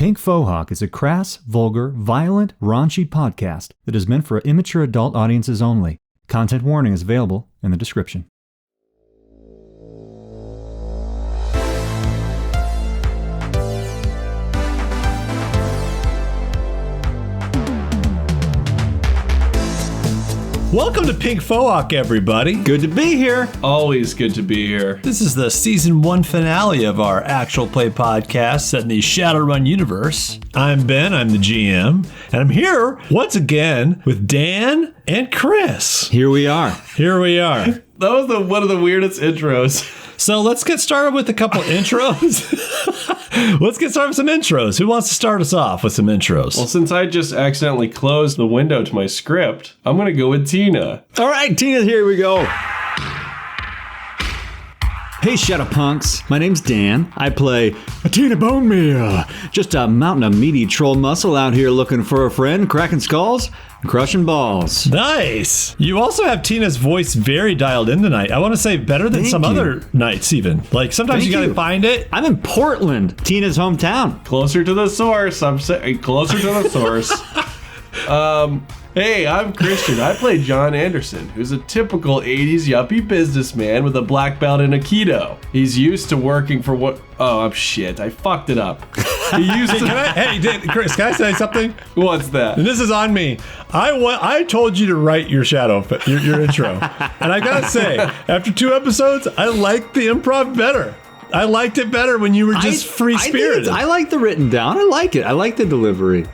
Pink Fohawk is a crass, vulgar, violent, raunchy podcast that is meant for immature adult audiences only. Content warning is available in the description. Welcome to Pink Fohawk, everybody. Good to be here. Always good to be here. This is the season 1 finale of our actual play podcast set in the Shadowrun universe. I'm Ben, I'm the GM, and I'm here once again with Dan and Chris. Here we are. That was one of the weirdest intros. So let's get started with a couple intros. Let's get started with some intros. Who wants to start us off with some intros? Well, since I just accidentally closed the window to my script, I'm going to go with Tina. All right, Tina, here we go. Hey, shadowpunks. My name's Dan. I play Tina Bone Meal. Just a mountain of meaty troll muscle out here looking for a friend, cracking skulls, and crushing balls. Nice. You also have Tina's voice very dialed in tonight. I want to say better than some other nights even. Like sometimes you got to find it. I'm in Portland, Tina's hometown. Closer to the source. I'm saying closer to the source. Hey, I'm Christian. I play John Anderson, who's a typical 80s yuppie businessman with a black belt in Aikido. He's used to working for what... Oh, shit. I fucked it up. He used to... Chris, can I say something? What's that? And this is on me. I told you to write your your intro. And I gotta say, after 2 episodes, I liked the improv better. I liked it better when you were just free-spirited. I like the written down. I like it. I like the delivery.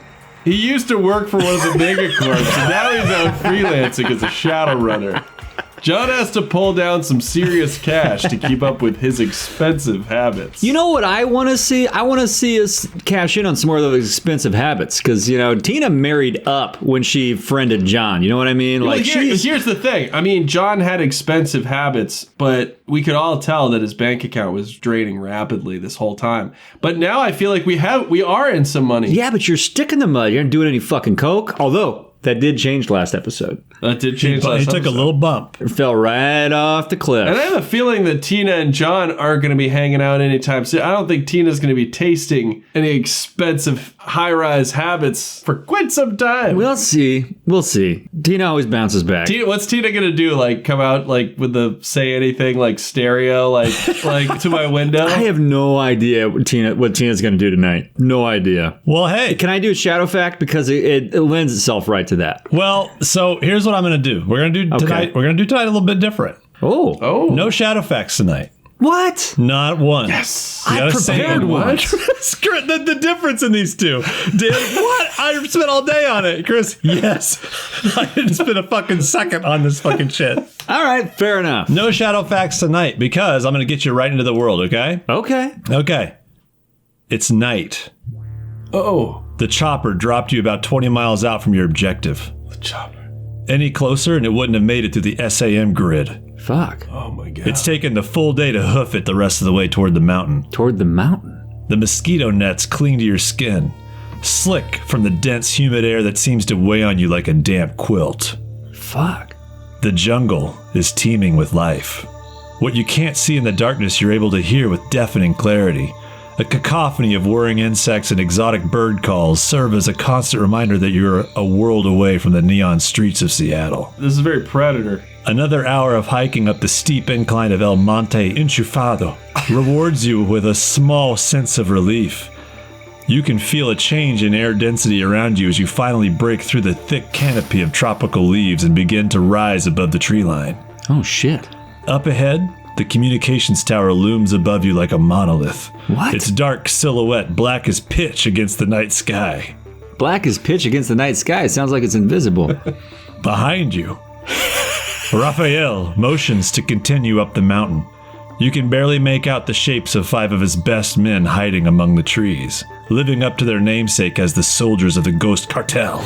He used to work for one of the megacorps, and now he's out freelancing as a shadowrunner. John has to pull down some serious cash to keep up with his expensive habits. You know what I want to see? I want to see us cash in on some more of those expensive habits. Because, you know, Tina married up when she friended John. You know what I mean? Like, here's the thing. I mean, John had expensive habits, but we could all tell that his bank account was draining rapidly this whole time. But now I feel like we are in some money. Yeah, but you're sticking the mud. You're not doing any fucking coke. Although... that did change last episode. That did change last episode. He took a little bump. It fell right off the cliff. And I have a feeling that Tina and John aren't going to be hanging out anytime soon. I don't think Tina's going to be tasting any expensive high-rise habits for quite some time. We'll see. Tina always bounces back. What's Tina going to do? Like, come out, like, with the say anything, like, stereo, like to my window? I have no idea what Tina's going to do tonight. No idea. Well, hey. Can I do a shadow fact? Because it lends itself right to that. Well, so here's what I'm going to do. We're going to do tonight. We're going to do tonight a little bit different. Oh. No shadow facts tonight. What? Not one. Yes. I prepared one. The difference in these two. What? I spent all day on it. Chris, yes. I didn't spend a fucking second on this fucking shit. All right, fair enough. No shadow facts tonight because I'm going to get you right into the world, okay? Okay. It's night. Oh. The chopper dropped you about 20 miles out from your objective. The chopper. Any closer and it wouldn't have made it through the SAM grid. Fuck. Oh my god. It's taken the full day to hoof it the rest of the way toward the mountain. Toward the mountain? The mosquito nets cling to your skin, slick from the dense, humid air that seems to weigh on you like a damp quilt. Fuck. The jungle is teeming with life. What you can't see in the darkness, you're able to hear with deafening clarity. A cacophony of whirring insects and exotic bird calls serve as a constant reminder that you're a world away from the neon streets of Seattle. This is very Predator. Another hour of hiking up the steep incline of El Monte Enchufado rewards you with a small sense of relief. You can feel a change in air density around you as you finally break through the thick canopy of tropical leaves and begin to rise above the tree line. Oh, shit. Up ahead, the communications tower looms above you like a monolith. What? Its dark silhouette black as pitch against the night sky. Black as pitch against the night sky. It sounds like it's invisible. Behind you, Raphael motions to continue up the mountain. You can barely make out the shapes of 5 of his best men hiding among the trees, living up to their namesake as the soldiers of the Ghost Cartel.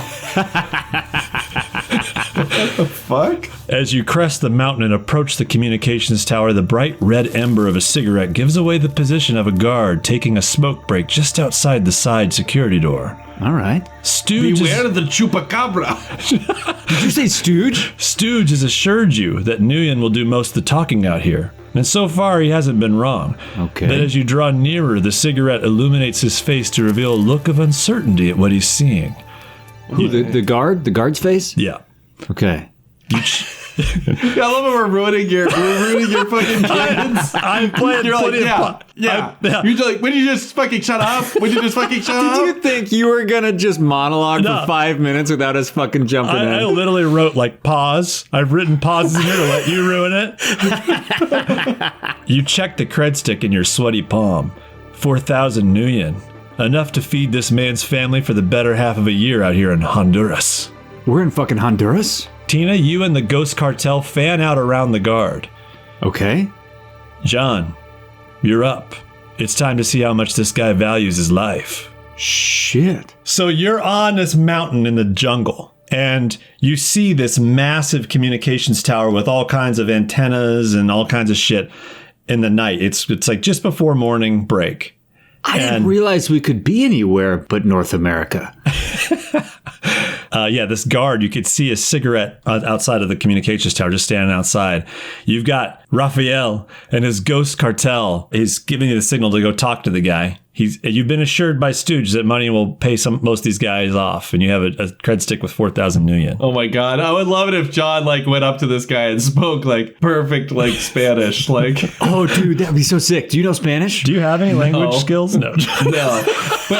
What the fuck? As you crest the mountain and approach the communications tower, the bright red ember of a cigarette gives away the position of a guard taking a smoke break just outside the side security door. All right. Stooge Beware the chupacabra. Did you say Stooge? Stooge has assured you that Nguyen will do most of the talking out here. And so far, he hasn't been wrong. Okay. But as you draw nearer, the cigarette illuminates his face to reveal a look of uncertainty at what he's seeing. Ooh, the guard? The guard's face? Yeah. Okay. I love how we're ruining your fucking kids. I'm playing You're like, plenty yeah. yeah. You're like, would you just fucking shut up? Would you just fucking shut up? Did you think you were gonna just monologue No. for 5 minutes without us fucking jumping I in? literally wrote like pause. I've written pauses in here to let you ruin it. You check the cred stick in your sweaty palm. 4,000 nuyen. Enough to feed this man's family for the better half of a year out here in Honduras. We're in fucking Honduras? Tina, you and the Ghost Cartel fan out around the guard. Okay. John, you're up. It's time to see how much this guy values his life. Shit. So you're on this mountain in the jungle, and you see this massive communications tower with all kinds of antennas and all kinds of shit in the night. It's like just before morning break. I didn't realize we could be anywhere but North America. This guard, you could see a cigarette outside of the communications tower, just standing outside. You've got Raphael and his Ghost Cartel. He's giving you the signal to go talk to the guy. You've been assured by Stooge that money will pay most of these guys off, and you have a cred stick with 4,000 nuyen. Oh my god, I would love it if John went up to this guy and spoke perfect Spanish. Oh, dude, that'd be so sick. Do you know Spanish? Do you have any language skills? No. No.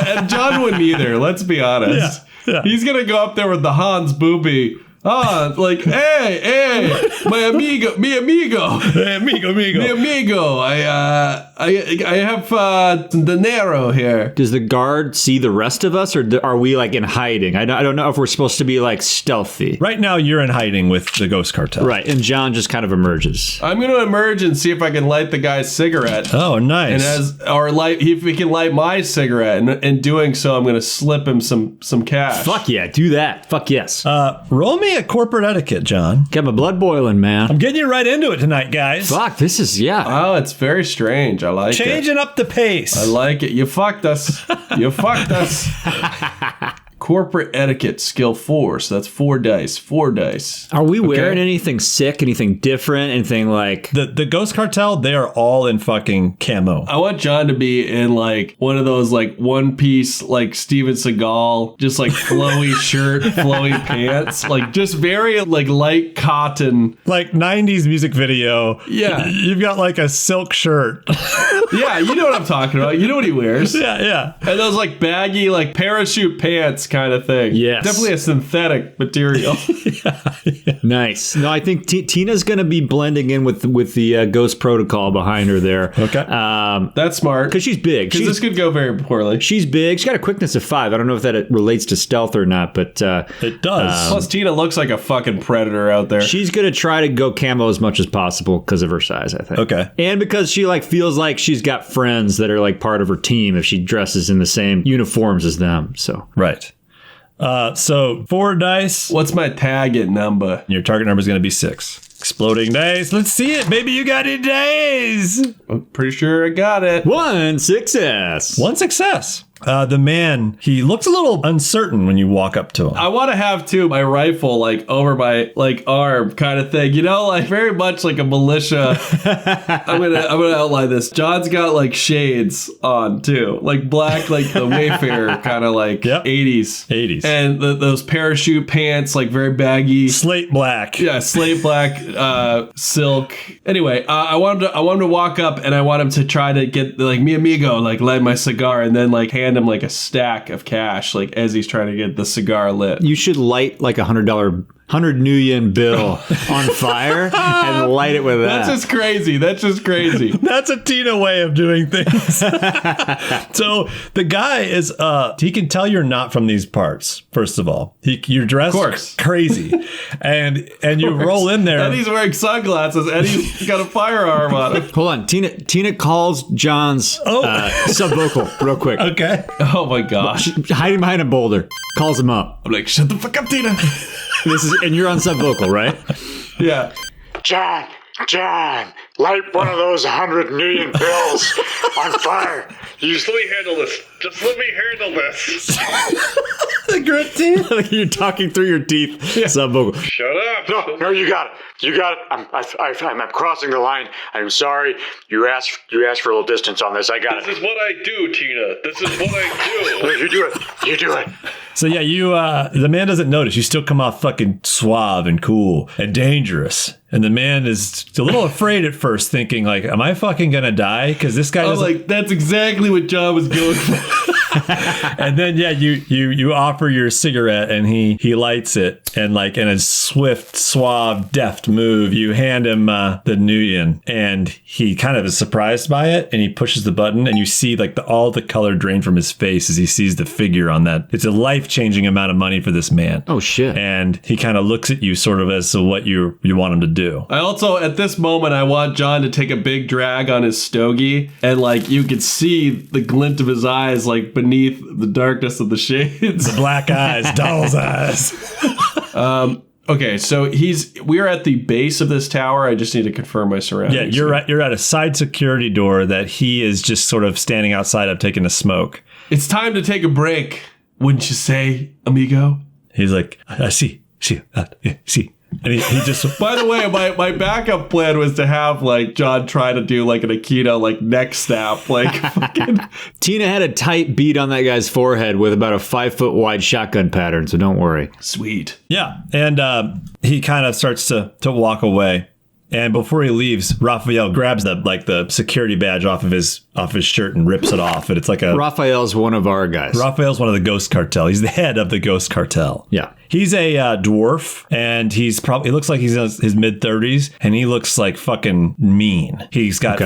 And John wouldn't either, let's be honest. Yeah. He's gonna go up there with the Hans Booby. Hey, mi amigo. Hey, amigo. Mi amigo, I have dinero here. Does the guard see the rest of us, or are we in hiding? I don't know if we're supposed to be stealthy. Right now, you're in hiding with the Ghost Cartel. Right, and John just kind of emerges. I'm gonna emerge and see if I can light the guy's cigarette. Oh, nice. And if he can light my cigarette, and in doing so, I'm gonna slip him some cash. Fuck yeah, do that. Fuck yes. Roll me a corporate etiquette, John. Got my blood boiling, man. I'm getting you right into it tonight, guys. Fuck, this is, yeah. Oh, it's very strange. I like it. Changing up the pace. I like it. You fucked us. You fucked us. Corporate etiquette, skill 4. So that's 4 dice. 4 dice. Are we wearing anything sick, anything different, anything like... The Ghost Cartel, they are all in fucking camo. I want John to be in one of those one piece Steven Seagal, just flowy shirt, flowy pants, just very light cotton. 90s music video. Yeah. You've got a silk shirt. Yeah, you know what I'm talking about. You know what he wears. Yeah. And those baggy parachute pants kind of thing. Yes. Definitely a synthetic material. Yeah. Nice. No, I think Tina's going to be blending in with the Ghost Protocol behind her there. Okay. That's smart. Because she's big. Because this could go very poorly. She's big. She's got a quickness of 5. I don't know if that relates to stealth or not, but... it does. Plus, Tina looks like a fucking predator out there. She's going to try to go camo as much as possible because of her size, I think. Okay. And because she feels like she's got friends that are part of her team if she dresses in the same uniforms as them. So Right. So 4 dice. What's my target number? Your target number is going to be 6. Exploding dice. Let's see it. Maybe you got any days. I'm pretty sure I got it. 1 success. 1 success. The man, he looks a little uncertain when you walk up to him. I want to have too my rifle over my arm kind of thing, very much like a militia. I'm gonna outline this. John's got shades on too, black, the Wayfarer kind of 80s, and those parachute pants, very baggy, Slate black. Yeah, slate black, silk. Anyway, I want him to walk up, and I want him to try to get mi amigo, light my cigar, and then hand him a stack of cash as he's trying to get the cigar lit. You should light a $100 100 nuyen bill on fire and light it with that. That's just crazy. That's a Tina way of doing things. So the guy is, he can tell you're not from these parts, first of all. You're dressed crazy. and you roll in there. Eddie's wearing sunglasses. Eddie's got a firearm on him. Hold on. Tina calls John's subvocal real quick. Okay. Oh my gosh. Hiding behind a boulder. Calls him up. I'm like, shut the fuck up, Tina. And you're on subvocal, right? Yeah. John, light one of those 100 million bills on fire. Just let me handle this. The grit teeth? Like you're talking through your teeth. Subvocal. Shut up. No, you got it. You got it. I'm crossing the line. I'm sorry. You asked for a little distance on this. I got it. This is what I do, Tina. This is what I do. You do it. You do it. So yeah, you the man doesn't notice. You still come off fucking suave and cool and dangerous. And the man is a little afraid at first, thinking like, am I fucking gonna die? Because this guy doesn't... like, that's exactly what John was going for. And then yeah, you offer your cigarette and he lights it, and like in a swift, suave, deft move, you hand him the Nuyen, and he kind of is surprised by it, and he pushes the button, and you see like all the color drain from his face as he sees the figure on that. It's a life-changing amount of money for this man. Oh shit. And he kind of looks at you sort of as to what you want him to do. I also, at this moment, I want John to take a big drag on his stogie, and like you could see the glint of his eyes like beneath the darkness of the shades. The black eyes, doll's eyes. Okay, so we're at the base of this tower. I just need to confirm my surroundings. Yeah, you're at a side security door that he is just sort of standing outside of taking a smoke. It's time to take a break, wouldn't you say, amigo? He's like, I see. And he just... By the way, my backup plan was to have, like, John try to do, like, an Aikido, like, neck snap, like, fucking... Tina had a tight beat on that guy's forehead with about a 5-foot wide shotgun pattern, so don't worry. Sweet. Yeah, and he kind of starts to walk away. And before he leaves, Raphael grabs the security badge off of his shirt and rips it off. And it's like a... Raphael's one of our guys. Raphael's one of the Ghost Cartel. He's the head of the Ghost Cartel. Yeah. He's a dwarf, and he looks like he's in his mid-30s, and he looks like fucking mean. He's got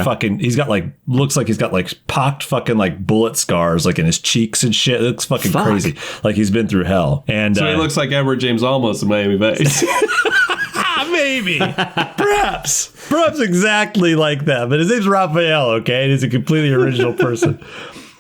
looks like he's got like pocked fucking like bullet scars like in his cheeks and shit. It looks fucking crazy. Like he's been through hell. And so he looks like Edward James Olmos in Miami Vice. Maybe. Perhaps exactly like that. But his name's Raphael, okay? And he's a completely original person.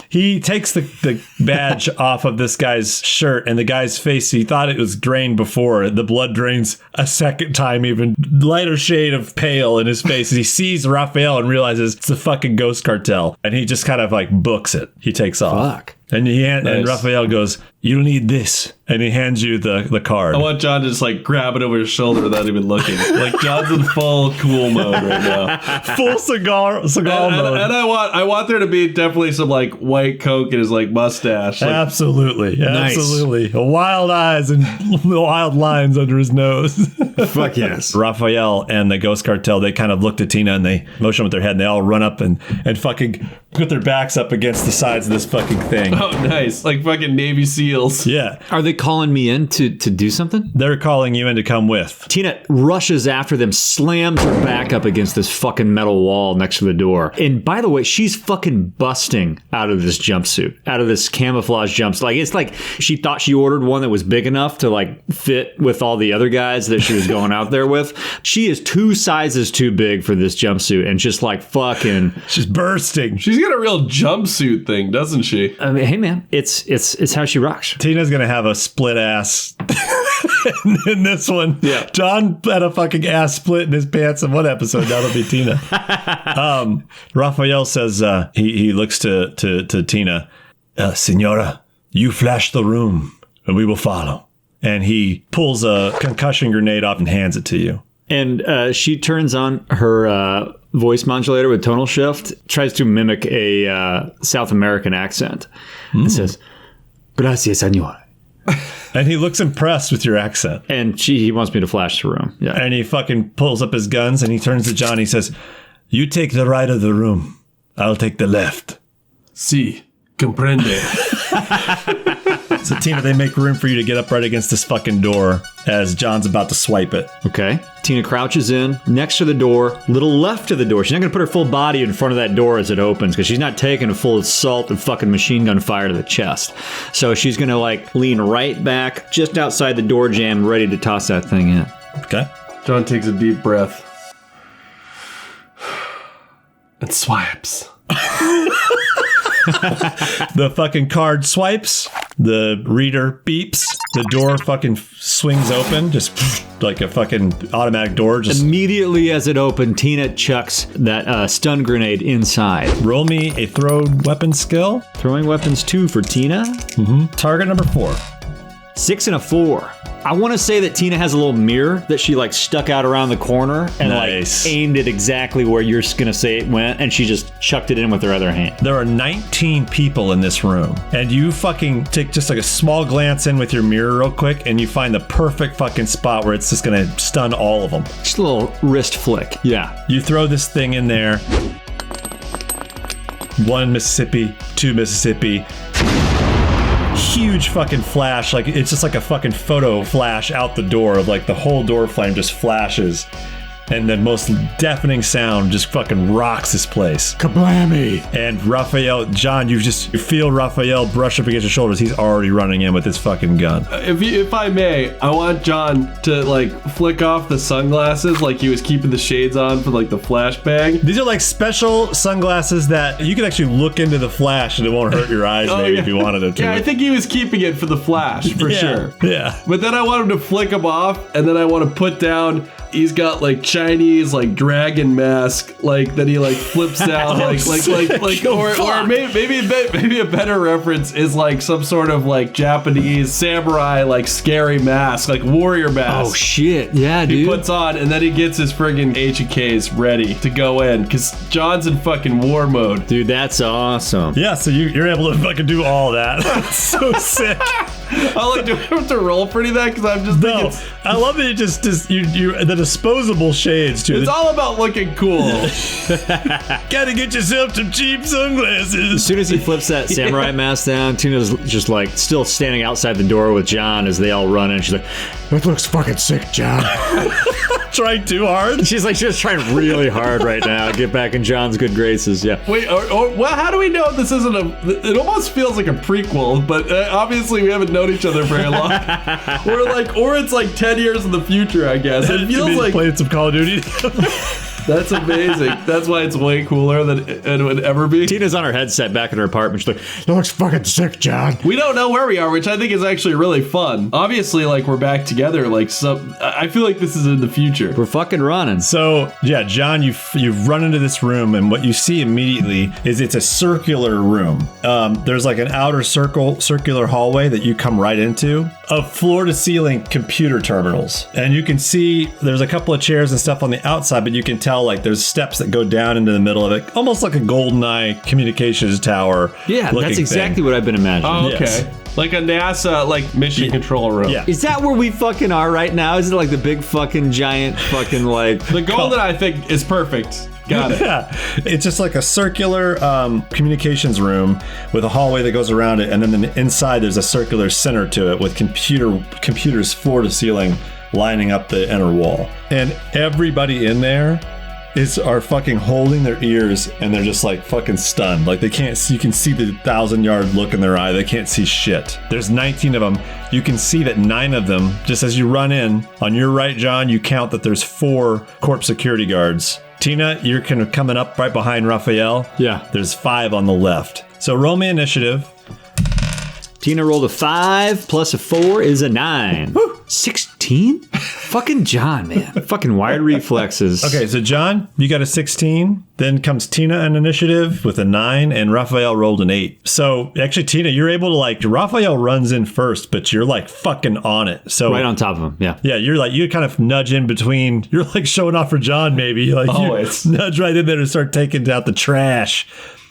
He takes the badge off of this guy's shirt, and the guy's face, he thought it was drained before. The blood drains a second time, even lighter shade of pale in his face. As he sees Raphael and realizes it's the fucking Ghost Cartel. And he just kind of like books it. He takes off. Fuck. And and Raphael goes, "You'll need this," and he hands you the card. I want John to just like grab it over his shoulder without even looking. Like John's in full cool mode right now, full cigar mode. And I want there to be definitely some like white coke in his like mustache. Like, absolutely. Wild eyes and wild lines under his nose. Fuck yes. Raphael and the Ghost Cartel, they kind of looked at Tina and they motion with their head, and they all run up and fucking put their backs up against the sides of this fucking thing. Oh, nice. Like fucking Navy SEALs. Yeah. Are they calling me in to do something? They're calling you in to come with. Tina rushes after them, slams her back up against this fucking metal wall next to the door. And by the way, she's fucking busting out of this jumpsuit, out of this camouflage jumpsuit. Like, it's like she thought she ordered one that was big enough to like fit with all the other guys that she was going out there with. She is 2 sizes too big for this jumpsuit, and just like fucking... She's bursting. She's got a real jumpsuit thing, doesn't she? I mean, hey man, it's how she rocks. Tina's gonna have a split ass in this one. Yeah. John had a fucking ass split in his pants in one episode. That'll be Tina. Raphael says he looks to Tina. Senora, you flash the room and we will follow. And he pulls a concussion grenade off and hands it to you. And she turns on her voice modulator with tonal shift, tries to mimic a South American accent, and says, "Gracias, señor." And he looks impressed with your accent. And he wants me to flash the room. Yeah. And he fucking pulls up his guns and he turns to John. He says, "You take the right of the room. I'll take the left." Si, comprende. So Tina, they make room for you to get up right against this fucking door as John's about to swipe it. Okay. Tina crouches in next to the door, little left of the door. She's not going to put her full body in front of that door as it opens because she's not taking a full assault and fucking machine gun fire to the chest. So she's going to like lean right back just outside the door jamb, ready to toss that thing in. Okay. John takes a deep breath and swipes. The fucking card swipes, the reader beeps, the door fucking swings open, just like a fucking automatic door. Just immediately as it opened, Tina chucks that stun grenade inside. Roll me a throw weapon skill. Throwing weapons 2 for Tina. Target number 4. 6 and a 4. I want to say that Tina has a little mirror that she like stuck out around the corner and Nice. like aimed it exactly where you're gonna say it went, and she just chucked it in with her other hand. There are 19 people in this room, and you fucking take just like a small glance in with your mirror real quick, and you find the perfect fucking spot where it's just gonna stun all of them. Just a little wrist flick. Yeah. You throw this thing in there. 1 Mississippi, 2 Mississippi. Huge fucking flash, like it's just like a fucking photo flash out the door of like the whole door frame just flashes, and the most deafening sound just fucking rocks this place. Kablammy! And Raphael, John, you feel Raphael brush up against your shoulders. He's already running in with his fucking gun. If I may, I want John to like flick off the sunglasses like he was keeping the shades on for like the flashbang. These are like special sunglasses that you can actually look into the flash and it won't hurt your eyes maybe if you wanted it to. Yeah, I think he was keeping it for the flash for sure. Yeah. But then I want him to flick him off, and then I want to put down. He's got like Chinese like dragon mask like that he like flips out or maybe a better reference is like some sort of like Japanese samurai like scary mask like warrior mask. Oh shit! Yeah, He dude. puts on, and then he gets his friggin' H&Ks ready to go in because John's in fucking war mode. Dude, that's awesome. Yeah, so you're able to fucking do all that. That's so sick. I like, do I have to roll for any of that? Because I'm just No, thinking I love that you the disposable shades too. it's all about looking cool. Gotta get yourself some cheap sunglasses. As soon as he flips that samurai mask down, Tina's just like still standing outside the door with John as they all run in. She's like, "That looks fucking sick, John." Trying too hard. She's like, she's trying really hard right now to get back in John's good graces. Yeah. Wait, well, how do we know this isn't it almost feels like a prequel, but obviously we haven't known each other very long. or it's like 10 years in the future, I guess. It feels like playing some Call of Duty. that's amazing. That's why it's way cooler than it would ever be. Tina's on her headset back in her apartment. She's like, "That looks fucking sick, John." We don't know where we are, which I think is actually really fun. Obviously, like we're back together. Like I feel like this is in the future. We're fucking running. So yeah, John, you've run into this room, and what you see immediately is it's a circular room. There's like an outer circular hallway that you come right into of floor-to-ceiling computer terminals, and you can see there's a couple of chairs and stuff on the outside, but you can tell like there's steps that go down into the middle of it, almost like a GoldenEye communications tower. Yeah, that's exactly what I've been imagining. Oh, okay. Yes. Like a NASA like mission control room. Yeah. Is that where we fucking are right now? Is it like the big fucking giant fucking like... The golden I think is perfect. Got it. Yeah, it's just like a circular communications room with a hallway that goes around it, and then inside there's a circular center to it with computers floor to ceiling lining up the inner wall. And everybody in there are fucking holding their ears, and they're just like fucking stunned. Like they can't see, you can see the 1,000-yard look in their eye. They can't see shit. There's 19 of them. You can see that 9 of them, just as you run in, on your right, John, you count that there's 4 corp security guards. Tina, you're kind of coming up right behind Raphael. Yeah. There's 5 on the left. So roll me initiative. Tina rolled a 5 plus a 4 is a 9. 16? Fucking John, man. Fucking wired reflexes. Okay, so John, you got a 16. Then comes Tina in initiative with a 9, and Raphael rolled an 8. So actually, Tina, you're able to like, Raphael runs in first, but you're like fucking on it. So Right on top of him, yeah. yeah, you're like, you kind of nudge in between. You're like showing off for John, maybe. Like Always. you nudge right in there and start taking out the trash.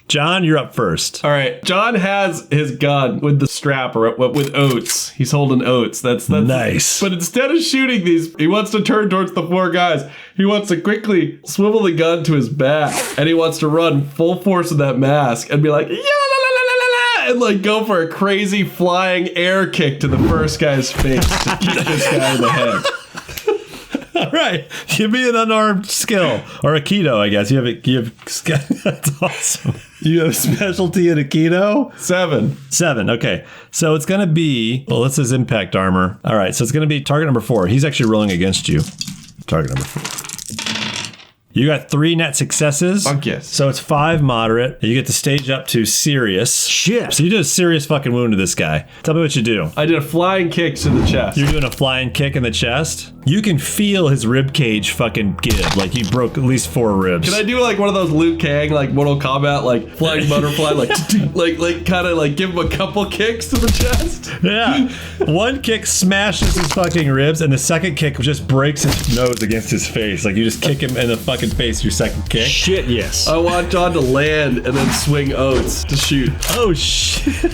John, you're up first. All right. John has his gun with the strap or with oats. He's holding oats. That's Nice. But instead of shooting these, he wants to turn towards the 4 guys. He wants to quickly swivel the gun to his back, and he wants to run full force with that mask and be like, yeah, la, la, la, la, la, la, and like go for a crazy flying air kick to the first guy's face to kick this guy in the head. All right, give me an unarmed skill or a keto, I guess. You have that's awesome. You have specialty in Aikido? 7. Okay. So it's going to be, well, this is impact armor. All right. So it's going to be target number 4. He's actually rolling against you. Target number 4. You got 3 net successes. Fuck yes. So it's 5 moderate. You get to stage up to serious. Shit. So you did a serious fucking wound to this guy. Tell me what you do. I did a flying kick to the chest. You're doing a flying kick in the chest. You can feel his rib cage fucking give. Like you broke at least 4 ribs. Can I do like one of those Liu Kang, like Mortal Kombat, like flying butterfly, like kind of like give him a couple kicks to the chest? Yeah. One kick smashes his fucking ribs, and the second kick just breaks his nose against his face. Like you just kick him in the fucking face with your second kick. Shit, yes. I want John to land and then swing oats to shoot. Oh shit.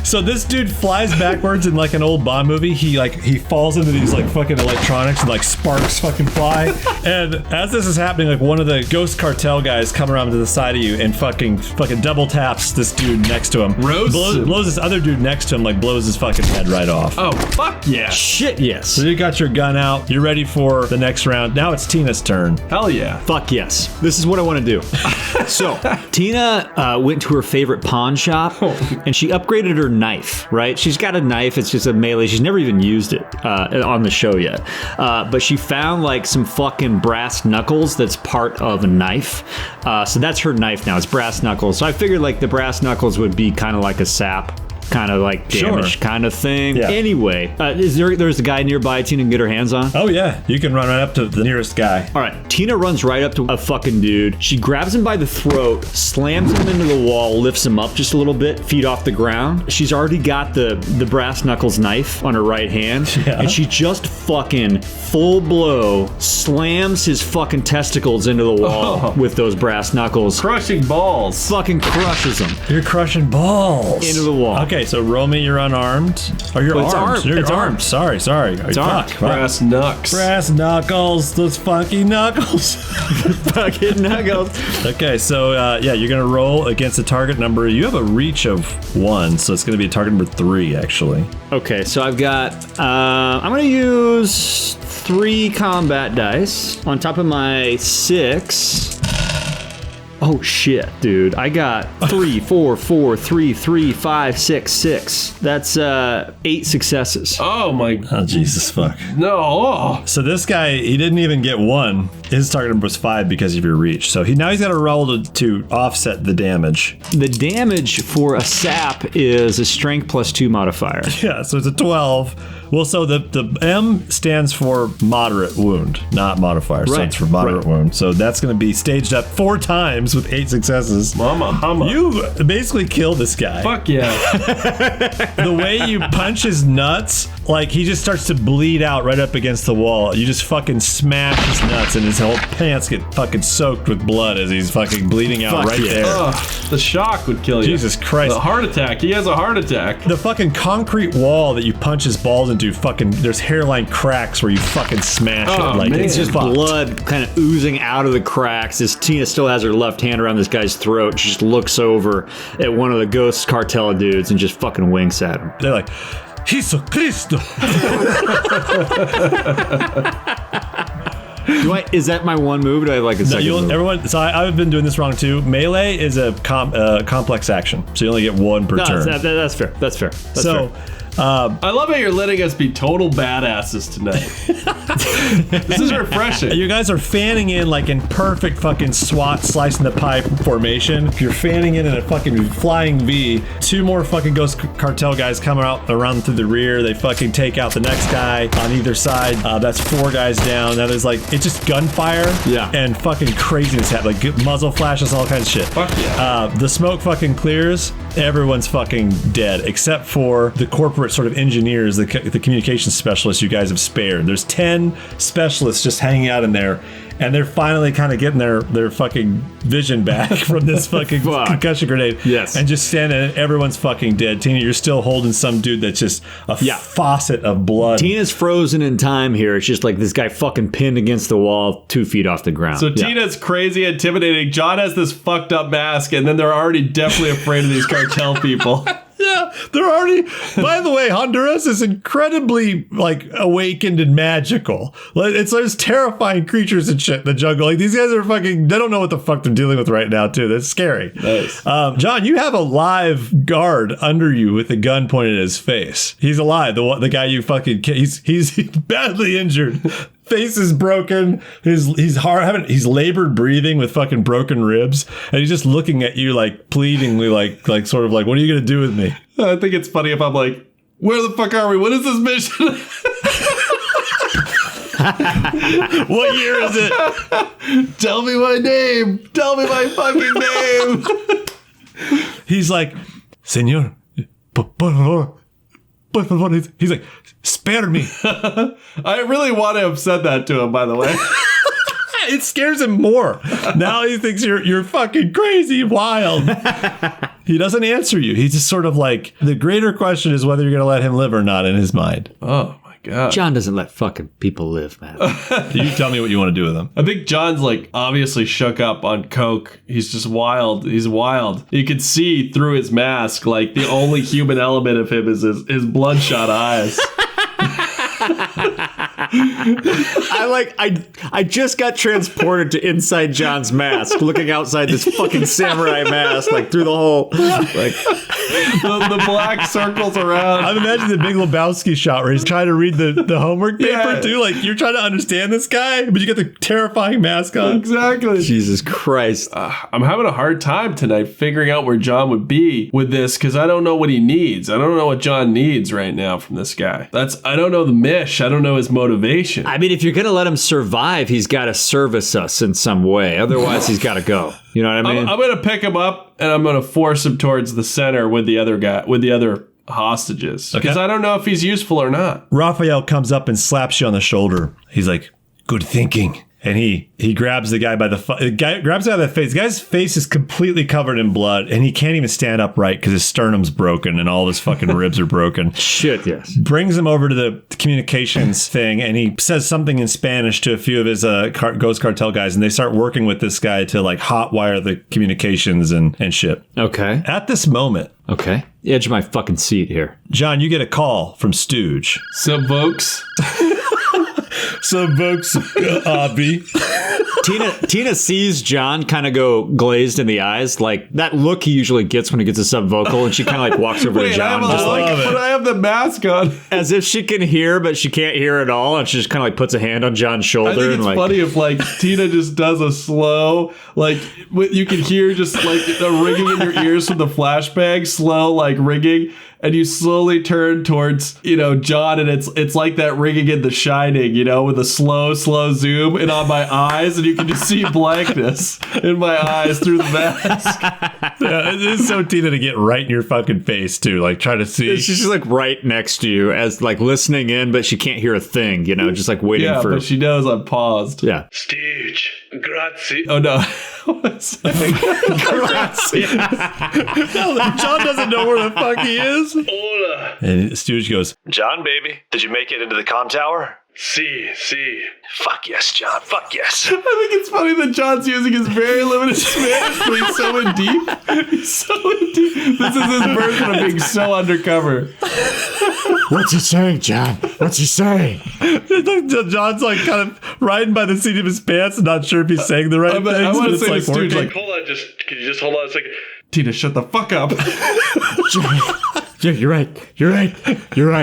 So this dude flies backwards in like an old Bond movie. He falls into these like fucking electronics and like sparks fucking fly. And as this is happening, like one of the ghost cartel guys come around to the side of you and fucking double taps this dude next to him. Blows this other dude next to him, like blows his fucking head right off. Oh, fuck yeah. Shit, yes. So you got your gun out. You're ready for the next round. Now it's Tina's turn. Hell yeah. Fuck yes. This is what I want to do. So, Tina went to her favorite pawn shop and she upgraded her knife, right? She's got a knife. It's just a melee. She's never even used it on the show yet. But she found like some fucking brass knuckles that's part of a knife. So that's her knife now. It's brass knuckles. So I figured like the brass knuckles would be kind of like a sap. Kind of like damage kind of thing. Yeah. Anyway, there's a guy nearby Tina can get her hands on? Oh yeah, you can run right up to the nearest guy. All right, Tina runs right up to a fucking dude. She grabs him by the throat, slams him into the wall, lifts him up just a little bit, feet off the ground. She's already got the brass knuckles knife on her right hand, and she just fucking full blow slams his fucking testicles into the wall with those brass knuckles. Crushing balls. Fucking crushes them You're crushing balls into the wall. Okay, so roll me, you're unarmed. Or you're It's armed. armed. You're It's armed. armed. Sorry. It's armed. Brass knucks. Brass knuckles, those funky knuckles. Fucking knuckles. Okay, so yeah, you're gonna roll against a target number. You have a reach of 1, so it's gonna be a target number 3, actually. Okay, so I've got, I'm gonna use 3 combat dice on top of my 6. Oh shit, dude. I got 3, 4, 4, 3, 3, 5, 6, 6. That's 8 successes. Oh my. Oh, Jesus fuck. No. So this guy, he didn't even get 1. His target number was 5 because of your reach. So now he's got to roll to offset the damage. The damage for a sap is a strength plus 2 modifier. Yeah, so it's a 12. Well, so the M stands for moderate wound, not modifier. So Right, it's for moderate wound. So that's going to be staged up 4 times with 8 successes. Mama humma. You basically killed this guy. Fuck yeah. The way you punch his nuts, like he just starts to bleed out right up against the wall. You just fucking smash his nuts and his whole pants get fucking soaked with blood as he's fucking bleeding out Fuck yeah. there. Ugh, the shock would kill you. Jesus Christ. The heart attack. He has a heart attack. The fucking concrete wall that you punch his balls into, fucking, there's hairline cracks where you fucking smash Oh, it. Like, man. it's Just fucked. blood kind of oozing out of the cracks as Tina still has her left hand around this guy's throat. She just looks over at one of the ghost cartel dudes and just fucking winks at him. They're like, Jesu Cristo. Is that my one move? Or do I have like a second move? Everyone. So I've been doing this wrong too. Melee is a complex action, so you only get 1 per No, turn. that's fair. That's fair. That's So fair. I love how you're letting us be total badasses tonight. This is refreshing. you guys are fanning in like in perfect fucking SWAT slicing the pie formation. You're fanning in a fucking flying V. 2 more fucking ghost cartel guys come out around through the rear. They fucking take out the next guy on either side. That's 4 guys down. Now there's like, it's just gunfire and fucking craziness happening. Like muzzle flashes, all kinds of shit. Fuck yeah. The smoke fucking clears. Everyone's fucking dead except for the corporate sort of engineers, the communications specialists you guys have spared. There's 10 specialists just hanging out in there, and they're finally kind of getting their fucking vision back from this fucking concussion grenade. Yes. And just standing, and everyone's fucking dead. Tina, you're still holding some dude that's just a faucet of blood. Tina's frozen in time here. It's just like this guy fucking pinned against the wall 2 feet off the ground. So Tina's crazy, intimidating. John has this fucked up mask, and then they're already definitely afraid of these cartel people. Yeah. They're already, by the way, Honduras is incredibly like awakened and magical. Like, there's terrifying creatures and shit in the jungle. Like these guys are fucking, they don't know what the fuck they're dealing with right now too. That's scary. Nice. John, you have a live guard under you with a gun pointed at his face. He's alive. The guy you fucking, he's badly injured. Face is broken. He's hard. He's labored breathing with fucking broken ribs, and he's just looking at you like pleadingly, like sort of like, what are you gonna do with me? I think it's funny if I'm like, where the fuck are we? What is this mission? What year is it? Tell me my name. Tell me my fucking name. He's like, Senor, por favor. He's like, spare me. I really want to have said that to him, by the way. It scares him more. Now he thinks you're fucking crazy, wild. He doesn't answer you. He's just sort of like, the greater question is whether you're going to let him live or not in his mind. Oh, my God. John doesn't let fucking people live, man. You tell me what you want to do with him. I think John's like obviously shook up on coke. He's just wild. He's wild. You can see through his mask, like the only human element of him is his bloodshot eyes. I just got transported to inside John's mask, looking outside this fucking samurai mask, like through the hole, like the black circles around. I'm imagining the Big Lebowski shot where he's trying to read the homework paper too. Like you're trying to understand this guy, but you got the terrifying mask on. Exactly. Jesus Christ. I'm having a hard time tonight figuring out where John would be with this because I don't know what he needs. I don't know what John needs right now from this guy. I don't know the mish. I don't know his motivation. I mean, if you're gonna let him survive, he's got to service us in some way. Otherwise, he's got to go. You know what I mean? I'm gonna pick him up and I'm gonna force him towards the center with the other guy, with the other hostages, because I don't know if he's useful or not. Raphael comes up and slaps you on the shoulder. He's like, "Good thinking." And he grabs the guy by the grabs out of the face. The guy's face is completely covered in blood, and he can't even stand upright because his sternum's broken and all his fucking ribs are broken. Shit, yes. Brings him over to the communications thing, and he says something in Spanish to a few of his Ghost Cartel guys, and they start working with this guy to like hotwire the communications and shit. Okay. At this moment, Okay. Edge of my fucking seat here. John, you get a call from Stooge. So, folks. Some folks, Abby. Tina sees John kind of go glazed in the eyes, like that look he usually gets when he gets a sub vocal, and she kind of like walks over to John, just like, but I have the mask on, as if she can hear, but she can't hear at all, and she just kind of like puts a hand on John's shoulder. I think it's and like, funny if like Tina just does a slow, like you can hear just like the ringing in your ears from the flashbang, slow like ringing. And you slowly turn towards, John, and it's like that ringing in The Shining, with a slow zoom in on my eyes, and you can just see blankness in my eyes through the mask. Yeah, it is so Tina to get right in your fucking face too, like trying to see. She's just like right next to you, as like listening in, but she can't hear a thing, just like waiting for. Yeah, but she knows I'm paused. Yeah. Stooge, grazie. Oh no. Grazie. John doesn't know where the fuck he is. Hola. And Stooge goes, John, baby, did you make it into the comm tower? Si. Fuck yes, John. Fuck yes. I think it's funny that John's using his very limited Spanish, but he's so in deep. This is his version of being so undercover. What's he saying, John? What's he saying? John's like kind of riding by the seat of his pants and not sure if he's saying the right things. I want to say to Stooge, working. like, Hold on, can you just hold on a second? Tina, shut the fuck up. Yeah, you're right.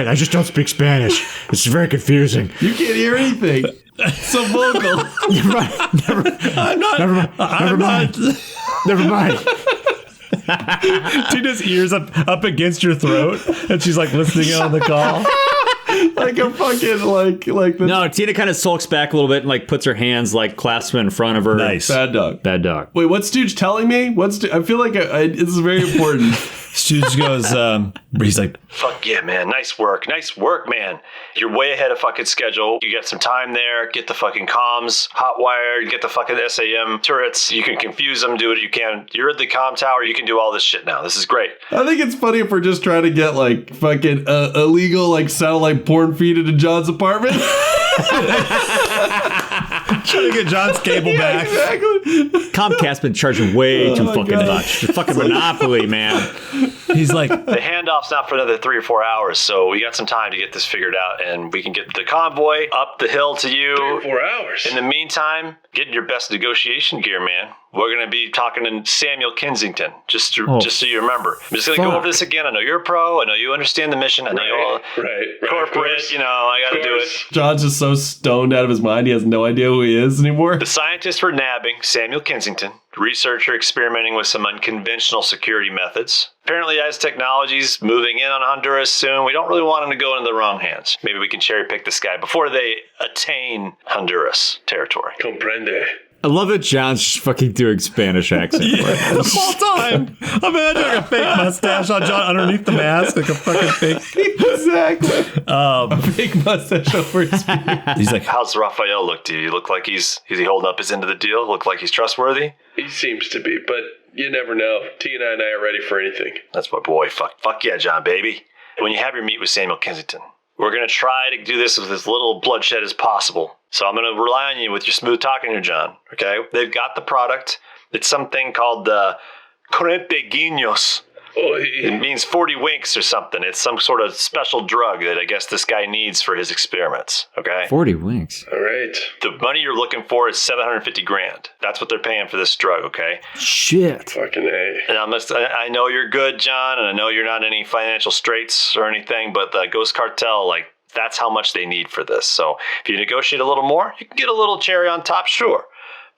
I just don't speak Spanish. It's very confusing. You can't hear anything. It's so vocal. You're right. Never mind. Tina's ears up against your throat, and she's like listening in on the call. Like a fucking like the No, Tina kind of sulks back a little bit and like puts her hands like clasped in front of her. Nice. bad dog. Wait, What's Stooge telling me? I feel like this is very important. Stooge goes, he's like, Fuck yeah, man. Nice work, man. You're way ahead of fucking schedule. You got some time there. Get the fucking comms hotwired. Get the fucking SAM turrets. You can confuse them. Do what you can. You're at the comm tower. You can do all this shit now. This is great. I think it's funny if we're just trying to get like fucking illegal like satellite porn feed into John's apartment. Trying to get John's cable back. Exactly. Comcast been charging way too fucking much. The fucking monopoly, man. He's like, The handoff's not for another 3 or 4 hours, so we got some time to get this figured out, and we can get the convoy up the hill to you. 3 or 4 hours. In the meantime, get your best negotiation gear, man. We're going to be talking to Samuel Kensington, just so you remember. I'm just going to go over this again. I know you're a pro. I know you understand the mission. I know you all corporate, I got to do it. John's just so stoned out of his mind, he has no idea who he is anymore. The scientists were nabbing Samuel Kensington, researcher experimenting with some unconventional security methods. Apparently, as technology's moving in on Honduras soon, we don't really want him to go into the wrong hands. Maybe we can cherry pick this guy before they attain Honduras territory. Comprende. I love that John's just fucking doing Spanish accent. the whole time. Imagine like a fake mustache on John underneath the mask, like a fucking fake. Exactly. A fake mustache over his beard. He's like, How's Raphael look to you? You look like is he holding up his end of the deal? Look like he's trustworthy? He seems to be, but you never know. Tina and I are ready for anything. That's my boy. Fuck yeah, John, baby. When you have your meet with Samuel Kensington, we're going to try to do this with as little bloodshed as possible. So I'm going to rely on you with your smooth talking here, John. Okay? They've got the product. It's something called the Corrente Guiños. It means 40 winks or something. It's some sort of special drug that I guess this guy needs for his experiments. Okay? 40 winks. All right. The money you're looking for is $750,000. That's what they're paying for this drug, okay? Shit. Fucking A. And I know you're good, John, and I know you're not in any financial straits or anything, but the Ghost Cartel, that's how much they need for this. So if you negotiate a little more, you can get a little cherry on top, sure.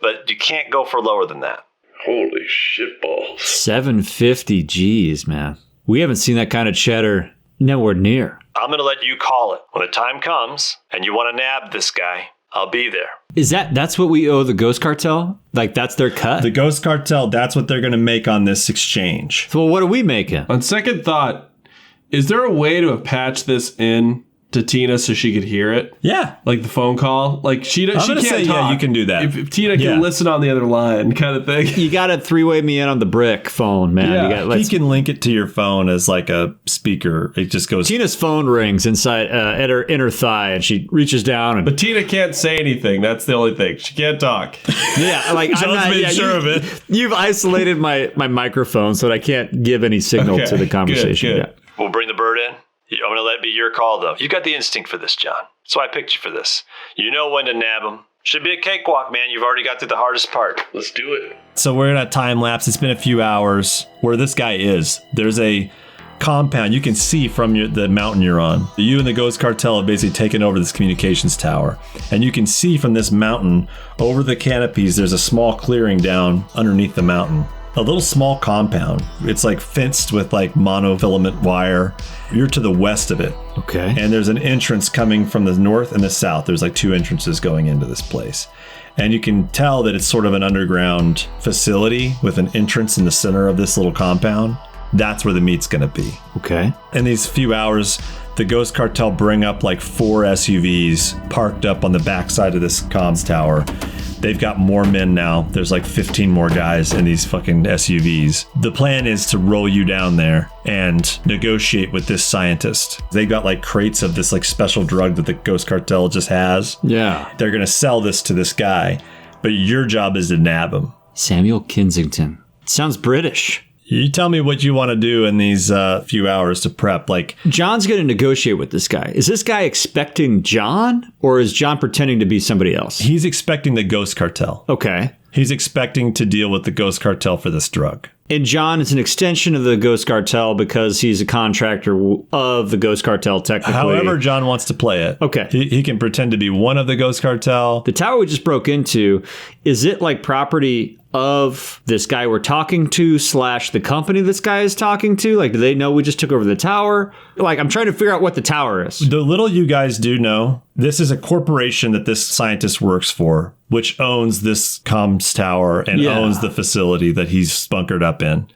But you can't go for lower than that. Holy shitballs. 750 G's, man. We haven't seen that kind of cheddar nowhere near. I'm going to let you call it. When the time comes and you want to nab this guy, I'll be there. Is that's what we owe the Ghost Cartel? Like, that's their cut? the Ghost Cartel, that's what they're going to make on this exchange. So what are we making? On second thought, is there a way to patch this in to Tina so she could hear it? Yeah. Like the phone call? Like she can't say, talk. yeah, you can do that. If Tina can listen on the other line kind of thing. You got to three-way me in on the brick phone, man. Yeah. He can link it to your phone as like a speaker. It just goes. Tina's phone rings inside at her inner thigh, and she reaches down and. But Tina can't say anything. That's the only thing. She can't talk. Yeah, like John's I'm not made sure of it. You've isolated my microphone so that I can't give any signal to the conversation. Good. Yeah. We'll bring the bird in. I'm going to let it be your call, though. You got the instinct for this, John. That's why I picked you for this. You know when to nab him. Should be a cakewalk, man. You've already got through the hardest part. Let's do it. So we're in a time lapse. It's been a few hours where this guy is. There's a compound you can see from the mountain you're on. You and the Ghost Cartel have basically taken over this communications tower. And you can see from this mountain, over the canopies, there's a small clearing down underneath the mountain. A little small compound. It's like fenced with like monofilament wire. You're to the west of it. Okay. And there's an entrance coming from the north and the south. There's like 2 entrances going into this place. And you can tell that it's sort of an underground facility with an entrance in the center of this little compound. That's where the meet's going to be. Okay. In these few hours, the Ghost Cartel bring up like 4 SUVs parked up on the backside of this comms tower. They've got more men now. There's like 15 more guys in these fucking SUVs. The plan is to roll you down there and negotiate with this scientist. They got like crates of this like special drug that the Ghost Cartel just has. Yeah. They're going to sell this to this guy, but your job is to nab him. Samuel Kensington. Sounds British. You tell me what you want to do in these few hours to prep. Like, John's going to negotiate with this guy. Is this guy expecting John, or is John pretending to be somebody else? he's expecting the Ghost Cartel. Okay. He's expecting to deal with the Ghost Cartel for this drug. And John is an extension of the Ghost Cartel because he's a contractor of the Ghost Cartel, technically. However John wants to play it. Okay. He can pretend to be one of the Ghost Cartel. The tower we just broke into, is it like property of this guy we're talking to / the company this guy is talking to? Like, do they know we just took over the tower? Like, I'm trying to figure out what the tower is. The little you guys do know, this is a corporation that this scientist works for, which owns this comms tower and owns the facility that he's bunkered up in.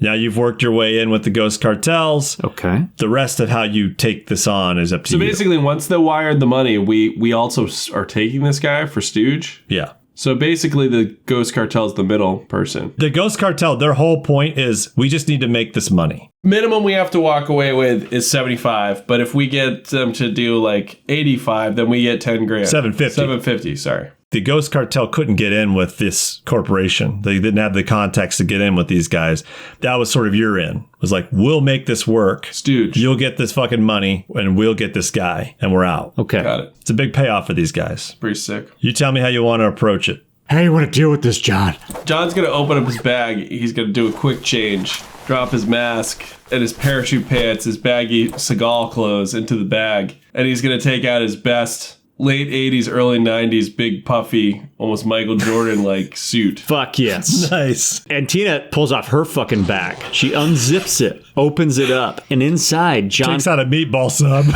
Now you've worked your way in with the Ghost Cartels. Okay. The rest of how you take this on is up to you. So basically, once they wired the money, we also are taking this guy for stooge. Yeah. So basically, the Ghost Cartel is the middle person. The Ghost Cartel, their whole point is we just need to make this money. Minimum we have to walk away with is 75, but if we get them to do like 85, then we get 10 grand. 750. 750, sorry. The Ghost Cartel couldn't get in with this corporation. They didn't have the contacts to get in with these guys. That was sort of your in. It was like, we'll make this work. Stooge. You'll get this fucking money, and we'll get this guy, and we're out. Okay. Got it. It's a big payoff for these guys. Pretty sick. You tell me how you want to approach it. How do you want to deal with this, John? John's going to open up his bag. He's going to do a quick change. Drop his mask and his parachute pants, his baggy Seagal clothes into the bag. And he's going to take out his best late 80s, early 90s, big puffy, almost Michael Jordan-like suit. Fuck yes. Nice. And Tina pulls off her fucking back. She unzips it, opens it up, and inside, John Takes out a meatball sub.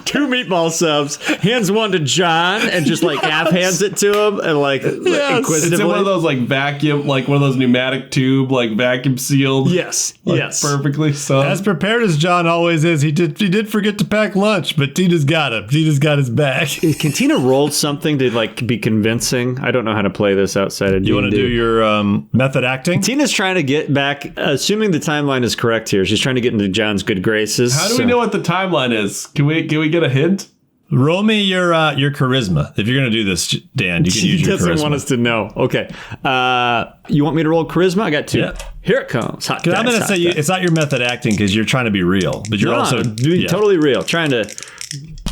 2 meatball subs, hands one to John, and just like half hands it to him, and like inquisitively. It's in one of those like vacuum, like one of those pneumatic tube, like vacuum sealed. Yes, like, yes. perfectly so. As prepared as John always is, he did forget to pack lunch, but Tina's got him. Tina's got his back. Can Tina roll something to like be convincing? I don't know how to play this outside of D&D. You want to do your method acting? Tina's trying to get back, assuming the timeline is correct here. She's trying to get into John's good graces. How do we know what the timeline is? Can we get a hint? Roll me your charisma. If you're going to do this, Dan, you can use She your doesn't charisma. want us to know. Okay. You want me to roll charisma? I got 2. Yeah. Here it comes. Hot 'Cause I'm dice, going to hot say dice. it's not your method acting because you're trying to be real, but you're No, also totally real. Trying to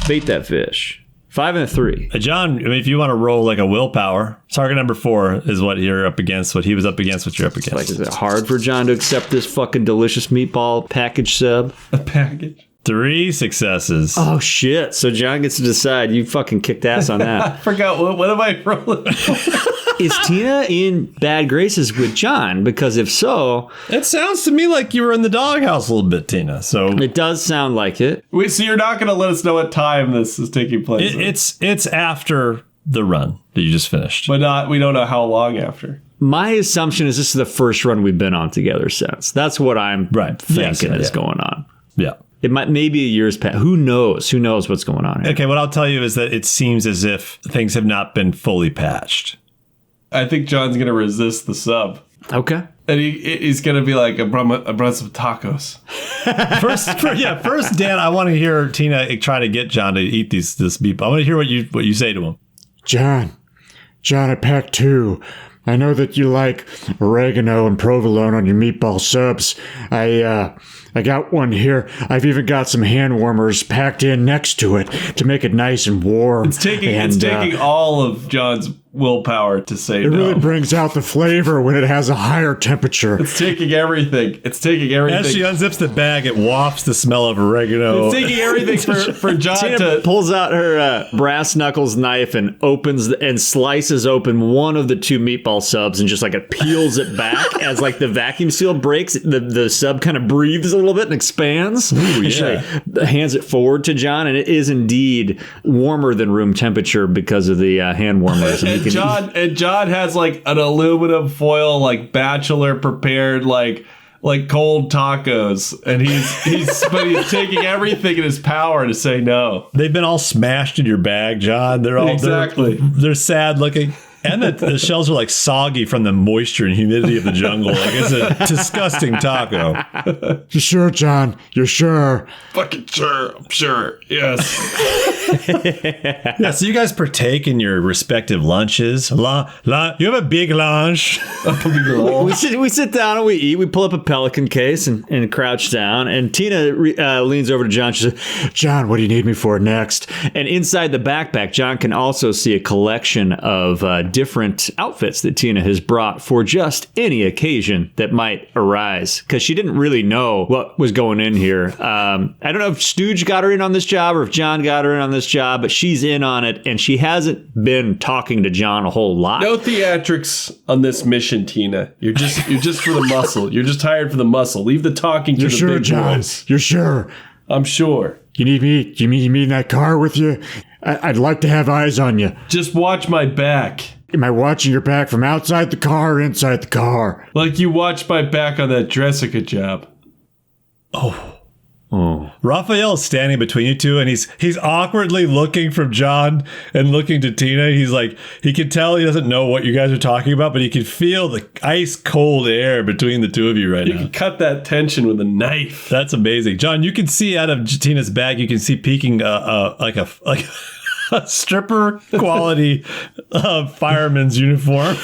bait that fish. 5 and a 3. John, I mean, if you want to roll like a willpower, target number 4 is what you're up against, what he was up against, what you're up against. Like, is it hard for John to accept this fucking delicious meatball package sub? A package. 3 successes. Oh shit! So John gets to decide. You fucking kicked ass on I that. forgot what am I rolling? Is Tina in bad graces with John? Because if so, It sounds to me like you were in the doghouse a little bit, Tina. So it does sound like it. Wait, so you're not going to let us know what time this is taking place? it's after the run that you just finished. but we don't know how long after. My assumption is this is the first run we've been on together since. That's what I'm thinking is going on. Yeah. It might maybe a year's past. Who knows? Who knows what's going on here? Okay, what I'll tell you is that it seems as if things have not been fully patched. I think John's going to resist the sub. Okay. And he's going to be like, I brought some tacos. First, Dan, I want to hear Tina try to get John to eat this meatball. I want to hear what you say to him. John, I packed 2. I know that you like oregano and provolone on your meatball subs. I got one here. I've even got some hand warmers packed in next to it to make it nice and warm. It's taking all of John's willpower to say It no. really brings out the flavor when it has a higher temperature. It's taking everything. As she unzips the bag, it wafts the smell of oregano. It's taking everything for John Tina to... pulls out her brass knuckles knife and opens and slices open one of the 2 meatball subs and just like it peels it back as like the vacuum seal breaks. The sub kind of breathes a little bit and expands. Ooh, and she hands it forward to John, and it is indeed warmer than room temperature because of the hand warmers. And John has like an aluminum foil, like bachelor prepared, like cold tacos, and he's taking everything in his power to say no. They've been all smashed in your bag, John. They're all Exactly. They're sad looking. And the shells are like soggy from the moisture and humidity of the jungle. Like it's a disgusting taco. You sure, John? You're sure? Fucking sure, I'm sure. Yes. Yeah, so you guys partake in your respective lunches. You have a big lunch. We sit down and we eat. We pull up a Pelican case and crouch down. And Tina leans over to John. She says, John, what do you need me for next? and inside the backpack, John can also see a collection of different outfits that Tina has brought for just any occasion that might arise. Because she didn't really know what was going in here. I don't know if Stooge got her in on this job or if John got her in on this job, but she's in on it. And she hasn't been talking to John a whole lot. No theatrics on this mission, Tina. You're just for the muscle. You're just hired for the muscle. Leave the talking to You're the sure, big John? boys. You're sure? I'm sure. You need me? You mean in that car with you? I'd like to have eyes on you. Just watch my back. Am I watching your back from outside the car or inside the car? Like you watched my back on that Jessica job. Raphael's standing between you two, and he's awkwardly looking from John and looking to Tina. He's like, he can tell he doesn't know what you guys are talking about, but he can feel the ice cold air between the two of you right You now. can cut that tension with a knife. That's amazing, John. You can see out of Tina's bag. You can see peeking like a a stripper quality fireman's uniform.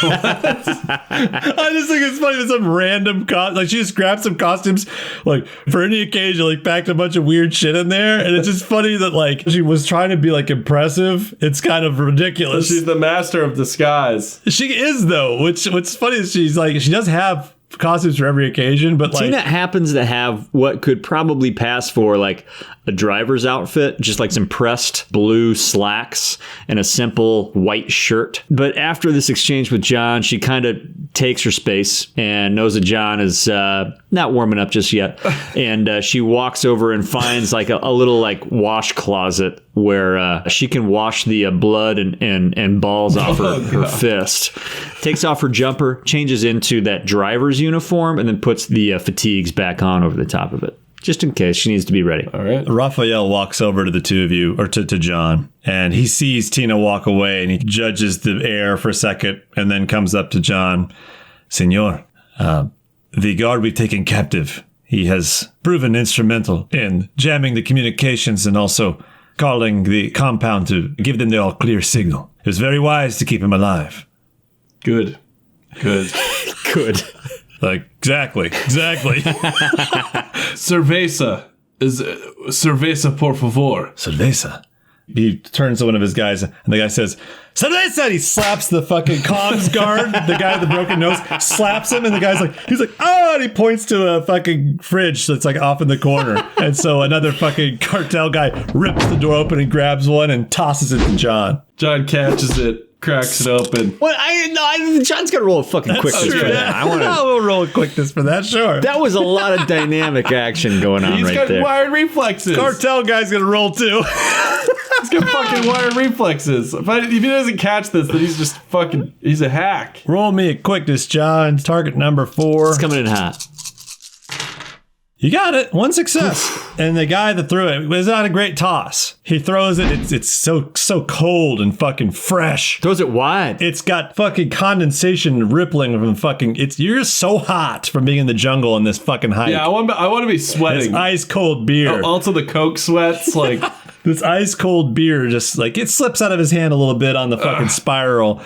I just think it's funny that some random like she just grabbed some costumes like for any occasion, like packed a bunch of weird shit in there, and it's just funny that like she was trying to be like impressive. It's kind of ridiculous. She's the master of disguise. She is though. What's funny is she's like she does have costumes for every occasion, but like Tina happens to have what could probably pass for like a driver's outfit, just like some pressed blue slacks and a simple white shirt. But after this exchange with John, she kind of takes her space and knows that John is not warming up just yet. And she walks over and finds like a little like wash closet where she can wash the blood and balls off her fist. Takes off her jumper, changes into that driver's uniform, and then puts the fatigues back on over the top of it, just in case she needs to be ready. All right. Raphael walks over to the two of you, or to John, and he sees Tina walk away, and he judges the air for a second, and then comes up to John. Senor, the guard we've taken captive, he has proven instrumental in jamming the communications and also calling the compound to give them the all-clear signal. It was very wise to keep him alive. Good. Good. Like, exactly. Cerveza. Cerveza, por favor. Cerveza. He turns to one of his guys, and the guy says, Cerveza! He slaps the fucking comms guard, the guy with the broken nose, slaps him, and the guy's like, he's like, oh, and he points to a fucking fridge that's like off in the corner. And so another fucking cartel guy rips the door open and grabs one and tosses it to John. John catches it. Cracks it open. What? John's got to roll a fucking quickness for that. I will roll a quickness for that, sure. That was a lot of dynamic action going on He's right there. got wired reflexes. Cartel guy's gonna roll too. He's got fucking wired reflexes. If he doesn't catch this, then he's just fucking, he's a hack. Roll me a quickness, John. Target number 4. It's coming in hot. You got it. One success. And the guy that threw it was not a great toss. He throws it. It's so cold and fucking fresh. Throws it wide. It's got fucking condensation rippling from fucking. You're so hot from being in the jungle in this fucking hike. Yeah, I want to be sweating. It's ice cold beer. Also, the Coke sweats like this ice cold beer just like it slips out of his hand a little bit on the fucking spiral.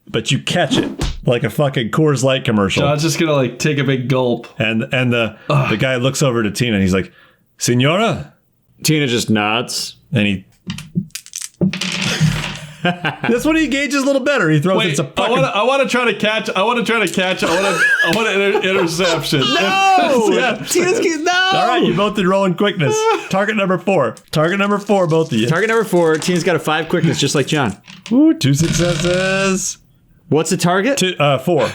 But you catch it like a fucking Coors Light commercial. John's just gonna like take a big gulp. And the guy looks over to Tina and he's like, Senora? Tina just nods. And he... That's when he engages a little better. He throws it. I want to try to catch. I want an interception. No! Yeah. Tina's getting... No! All right, you both did rolling quickness. Target number 4. Target number 4, both of you. Target number 4. Tina's got a 5 quickness, just like John. Ooh, 2 successes. What's the target? 4.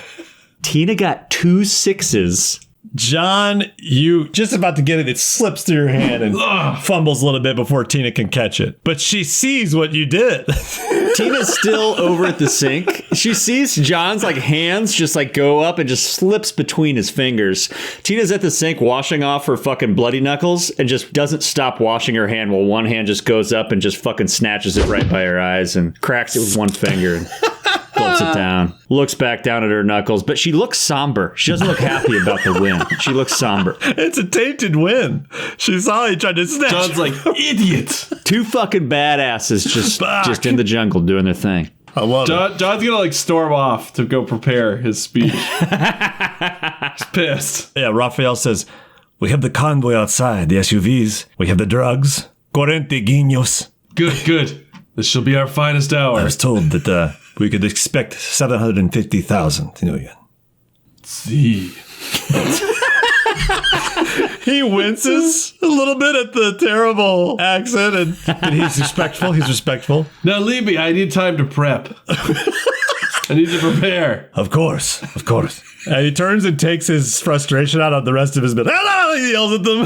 Tina got 2 6s. John, you just about to get it. It slips through your hand and fumbles a little bit before Tina can catch it. But she sees what you did. Tina's still over at the sink. She sees John's like hands just like go up and just slips between his fingers. Tina's at the sink washing off her fucking bloody knuckles and just doesn't stop washing her hand while one hand just goes up and just fucking snatches it right by her eyes and cracks it with one finger and gulps it down. Looks back down at her knuckles, but she looks somber. She doesn't look happy about the win. She looks somber. It's a tainted win. She saw he tried to snatch. John's like, idiot. 2 fucking badasses just in the jungle doing their thing. I love it. John's gonna like storm off to go prepare his speech. He's pissed. Yeah, Raphael says, we have the convoy outside, the SUVs. We have the drugs. 40 guiños. Good. This shall be our finest hour. I was told that we could expect 750,000 million. See. He winces a little bit at the terrible accent, and he's respectful. Now leave me. I need time to prep. I need to prepare. Of course. And he turns and takes his frustration out on the rest of his men. He yells at them,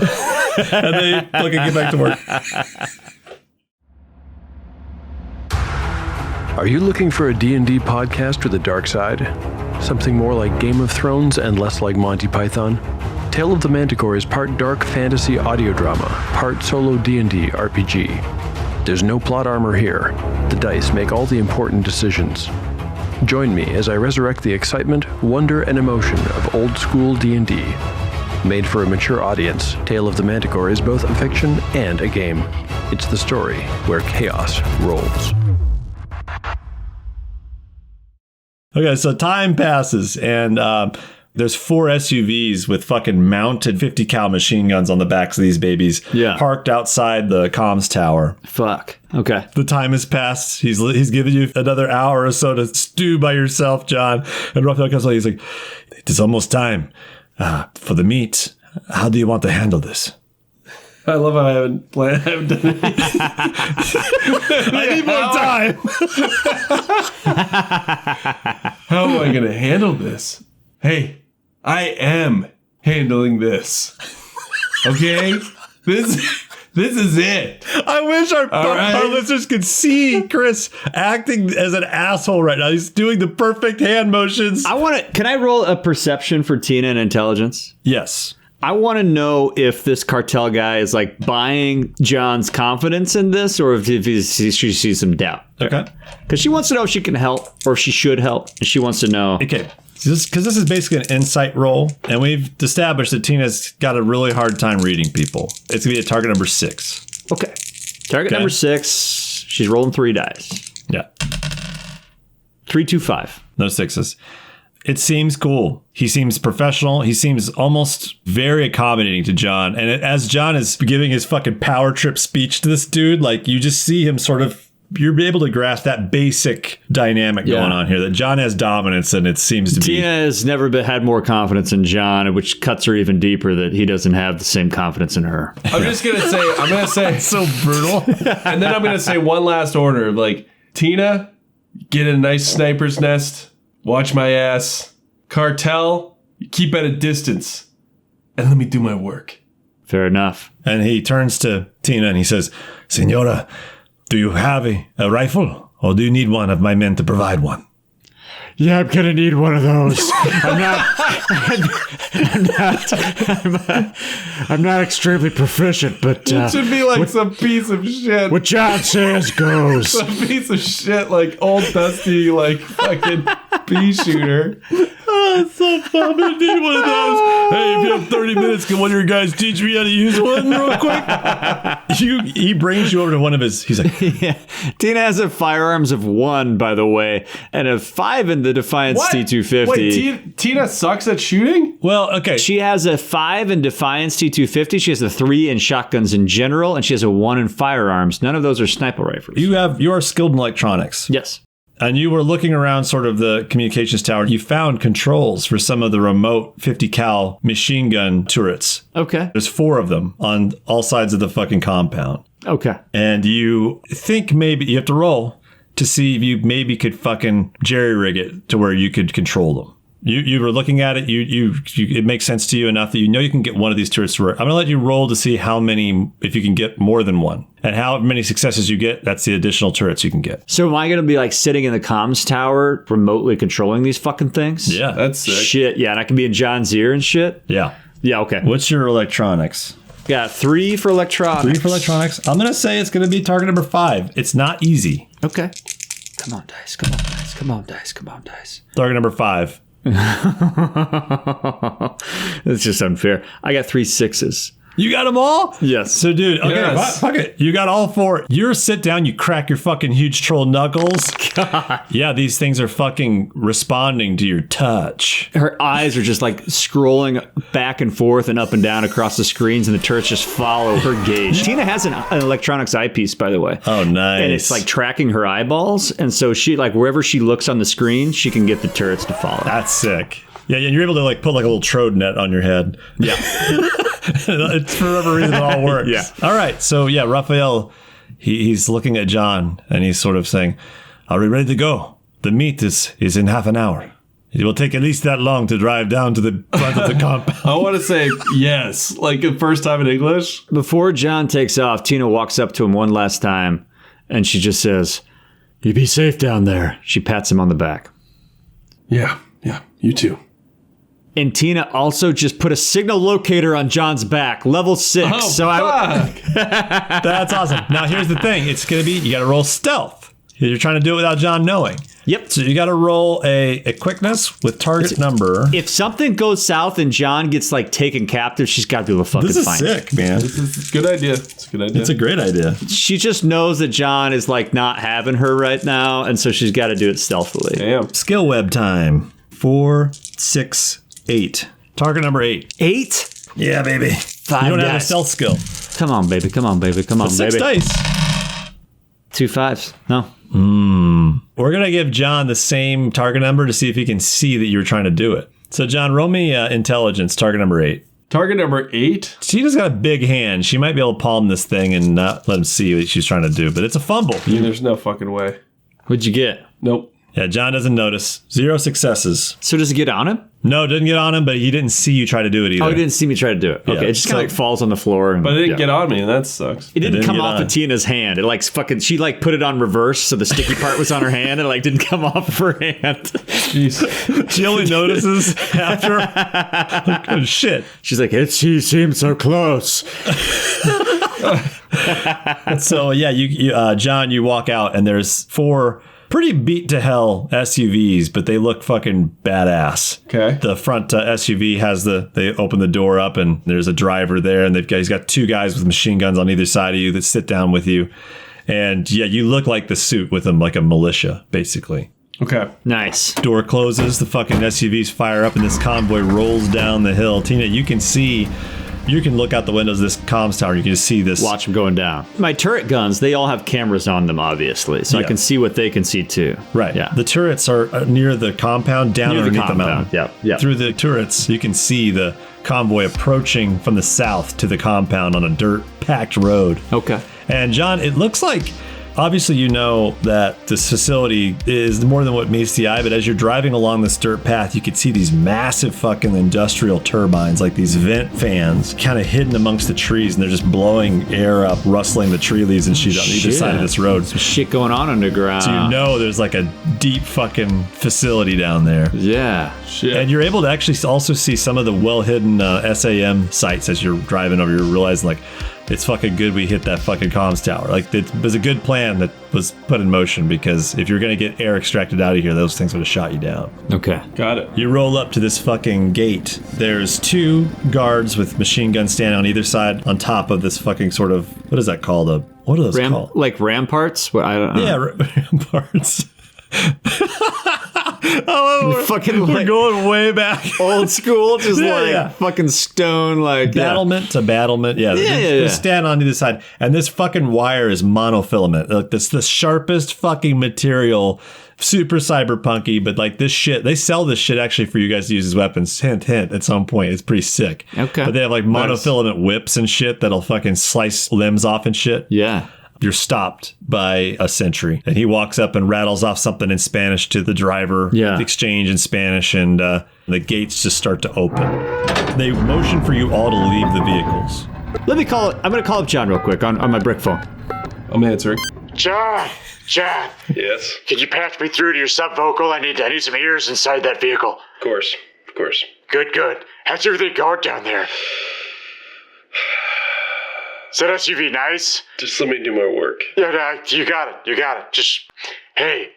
and they fucking get back to work. Are you looking for a D&D podcast with a dark side? Something more like Game of Thrones and less like Monty Python? Tale of the Manticore is part dark fantasy audio drama, part solo D&D RPG. There's no plot armor here. The dice make all the important decisions. Join me as I resurrect the excitement, wonder, and emotion of old school D&D. Made for a mature audience, Tale of the Manticore is both a fiction and a game. It's the story where chaos rolls. Okay, so time passes, and there's 4 SUVs with fucking mounted 50 cal machine guns on the backs of these babies, parked outside the comms tower. Fuck. Okay. The time has passed. He's given you another hour or so to stew by yourself, John. And Raphael comes along. He's like, "It is almost time for the meet. How do you want to handle this?" I love how I haven't planned. I haven't done anything. I need more time. How am I going to handle this? Hey, I am handling this. Okay? This is it. I wish our listeners could see Chris acting as an asshole right now. He's doing the perfect hand motions. Can I roll a perception for Tina and intelligence? Yes. I want to know if this cartel guy is like buying John's confidence in this, or if she sees some doubt. Okay. Because she wants to know if she can help or if she should help. And she wants to know. Okay. Because this is basically an insight roll, and we've established that Tina's got a really hard time reading people. It's going to be a target number 6. Okay. Target number 6. She's rolling 3 dice. Yeah. 3, 2, 5. No 6s. It seems cool. He seems professional. He seems almost very accommodating to John. And as John is giving his fucking power trip speech to this dude, like, you just see him sort of, you're able to grasp that basic dynamic going on here, that John has dominance, and it seems to be. Tina has never had more confidence in John, which cuts her even deeper that he doesn't have the same confidence in her. I'm going to say, so brutal. And then I'm going to say one last order. Like, Tina, get in a nice sniper's nest. Watch my ass. Cartel, keep at a distance. And let me do my work. Fair enough. And he turns to Tina and he says, "Senora, do you have a rifle? Or do you need one of my men to provide one?" Yeah, I'm gonna need one of those. I'm not extremely proficient, but it should be like some piece of shit. What John says goes. Some piece of shit, like old dusty, like fucking pea shooter. Oh, it's so fun. I'm gonna need one of those. Hey, if you have 30 minutes, can one of your guys teach me how to use one real quick? He brings you over to one of his. He's like, yeah. Tina has a firearms of 1, by the way, and a 5 in the Defiance T250. Wait, Tina sucks at shooting? well, okay. She has a 5 in Defiance T250. She has a 3 in shotguns in general, and she has a 1 in firearms. None of those are sniper rifles. You are skilled in electronics. Yes. And you were looking around sort of the communications tower. You found controls for some of the remote 50 cal machine gun turrets. Okay. There's 4 of them on all sides of the fucking compound. Okay. And you think maybe you have to roll to see if you maybe could fucking jerry-rig it to where you could control them. You were looking at it. It makes sense to you enough that you know you can get one of these turrets to work. I'm going to let you roll to see how many, if you can get more than one. And how many successes you get, that's the additional turrets you can get. So am I going to be like sitting in the comms tower remotely controlling these fucking things? Yeah. That's sick. Shit, yeah. And I can be in John's ear and shit? Yeah. Yeah, okay. What's your electronics? Got 3 for electronics. 3 for electronics. I'm going to say it's going to be target number 5. It's not easy. Okay. Come on, dice. Come on, dice. Come on, dice. Come on, dice. Target number 5. That's just unfair. I got 3 6s. You got them all? Yes. So, dude, okay, Yes. fuck it. You got all 4. You're sit down, you crack your fucking huge troll knuckles. God. Yeah, these things are fucking responding to your touch. Her eyes are just like scrolling back and forth and up and down across the screens, and the turrets just follow her gaze. Tina has an electronics eyepiece, by the way. Oh, nice. And it's like tracking her eyeballs. And so she, like, wherever she looks on the screen, she can get the turrets to follow. That's sick. Yeah, and you're able to like put like a little trode net on your head. Yeah. It's for whatever reason it all works. Yeah. All right. So yeah, Raphael, he's looking at John and he's sort of saying, "Are we ready to go? The meet is in half an hour. It will take at least that long to drive down to the front of the compound." I want to say yes, like the first time in English. Before John takes off, Tina walks up to him one last time, and she just says, "You be safe down there." She pats him on the back. Yeah, you too. And Tina also just put a signal locator on John's back, level 6. Oh, fuck. That's awesome. Now here's the thing. It's going to be, you got to roll stealth. You're trying to do it without John knowing. Yep. So you got to roll a quickness with target number. If something goes south and John gets like taken captive, she's got to be able to fucking This is find sick, man. This is a good idea. It's a good idea. It's a great idea. She just knows that John is like not having her right now, and so she's got to do it stealthily. Damn. Skill web time. 4, 6, 8. Target number 8. 8? Yeah, baby. 5 You don't have a dice. stealth skill. Come on, baby. Come on, baby. Come on, Six baby. dice. 2 5s. No. We're going to give John the same target number to see if he can see that you're trying to do it. So, John, roll me intelligence, target number 8. Target number 8. Tina's got a big hand. She might be able to palm this thing and not let him see what she's trying to do, but it's a fumble. There's no fucking way. What'd you get? Nope. Yeah, John doesn't notice. 0 successes. So does it get on him? No, didn't get on him, but he didn't see you try to do it either. Oh, he didn't see me try to do it. Okay, Yeah. it just kind of like falls on the floor. And, But it didn't yeah. get on me, and that sucks. It didn't didn't come get off on. of Tina's hand. It like fucking, she like put it on reverse, so the sticky part was on her hand, and it like didn't come off of her hand. Jeez. She only notices after. Like, oh, shit. She's like, he seems so close. So, yeah, you John, you walk out, and there's 4 pretty beat to hell SUVs, but they look fucking badass. Okay. The front SUV has they open the door up, and there's a driver there, and he's got 2 guys with machine guns on either side of you that sit down with you. And yeah, you look like the suit with them, like a militia, basically. Okay. Nice. Door closes, the fucking SUVs fire up, and this convoy rolls down the hill. Tina, you can look out the windows of this comms tower. You can just see this. Watch them going down. My turret guns, they all have cameras on them, obviously, so I Yeah. can see what they can see too. Right. Yeah. The turrets are near the compound, down Near the underneath the compound. mountain. Yep, yep. Through the turrets, you can see the convoy approaching from the south to the compound on a dirt-packed road. Okay. And John, it looks like, obviously you know that this facility is more than what meets the eye, but as you're driving along this dirt path, you can see these massive fucking industrial turbines, like these vent fans, kind of hidden amongst the trees, and they're just blowing air up, rustling the tree leaves and shit on either side of this road. Some shit going on underground. So you know there's like a deep fucking facility down there. Yeah. Shit. And you're able to actually also see some of the well-hidden SAM sites as you're driving over. You're realizing, like, it's fucking good we hit that fucking comms tower. Like, it was a good plan that was put in motion, because if you're going to get air extracted out of here, those things would have shot you down. Okay. Got it. You roll up to this fucking gate. There's 2 guards with machine guns standing on either side on top of this fucking sort of, what is that called? What are those called? Like ramparts? Well, I don't know. Yeah, ramparts. Oh, Fucking we're like going way back. old school, just Yeah, like yeah. fucking stone, like Battlement to battlement. Yeah, Yeah. stand on either side. And this fucking wire is monofilament. Like, this the sharpest fucking material. Super cyberpunky, but like this shit, they sell this shit actually for you guys to use as weapons. Hint, hint, at some point. It's pretty sick. Okay. But they have like monofilament whips and shit that'll fucking slice limbs off and shit. Yeah. You're stopped by a sentry, and he walks up and rattles off something in Spanish to the driver. Yeah. The exchange in Spanish, and the gates just start to open. They motion for you all to leave the vehicles. Let me call it. I'm going to call up John real quick on my brick phone. I'm answering. John! Yes, Can you patch me through to your subvocal? I need some ears inside that vehicle. of course. Good. How's everything going down there? Is that SUV nice? Just let me do my work. Yeah, you got it. Just, hey,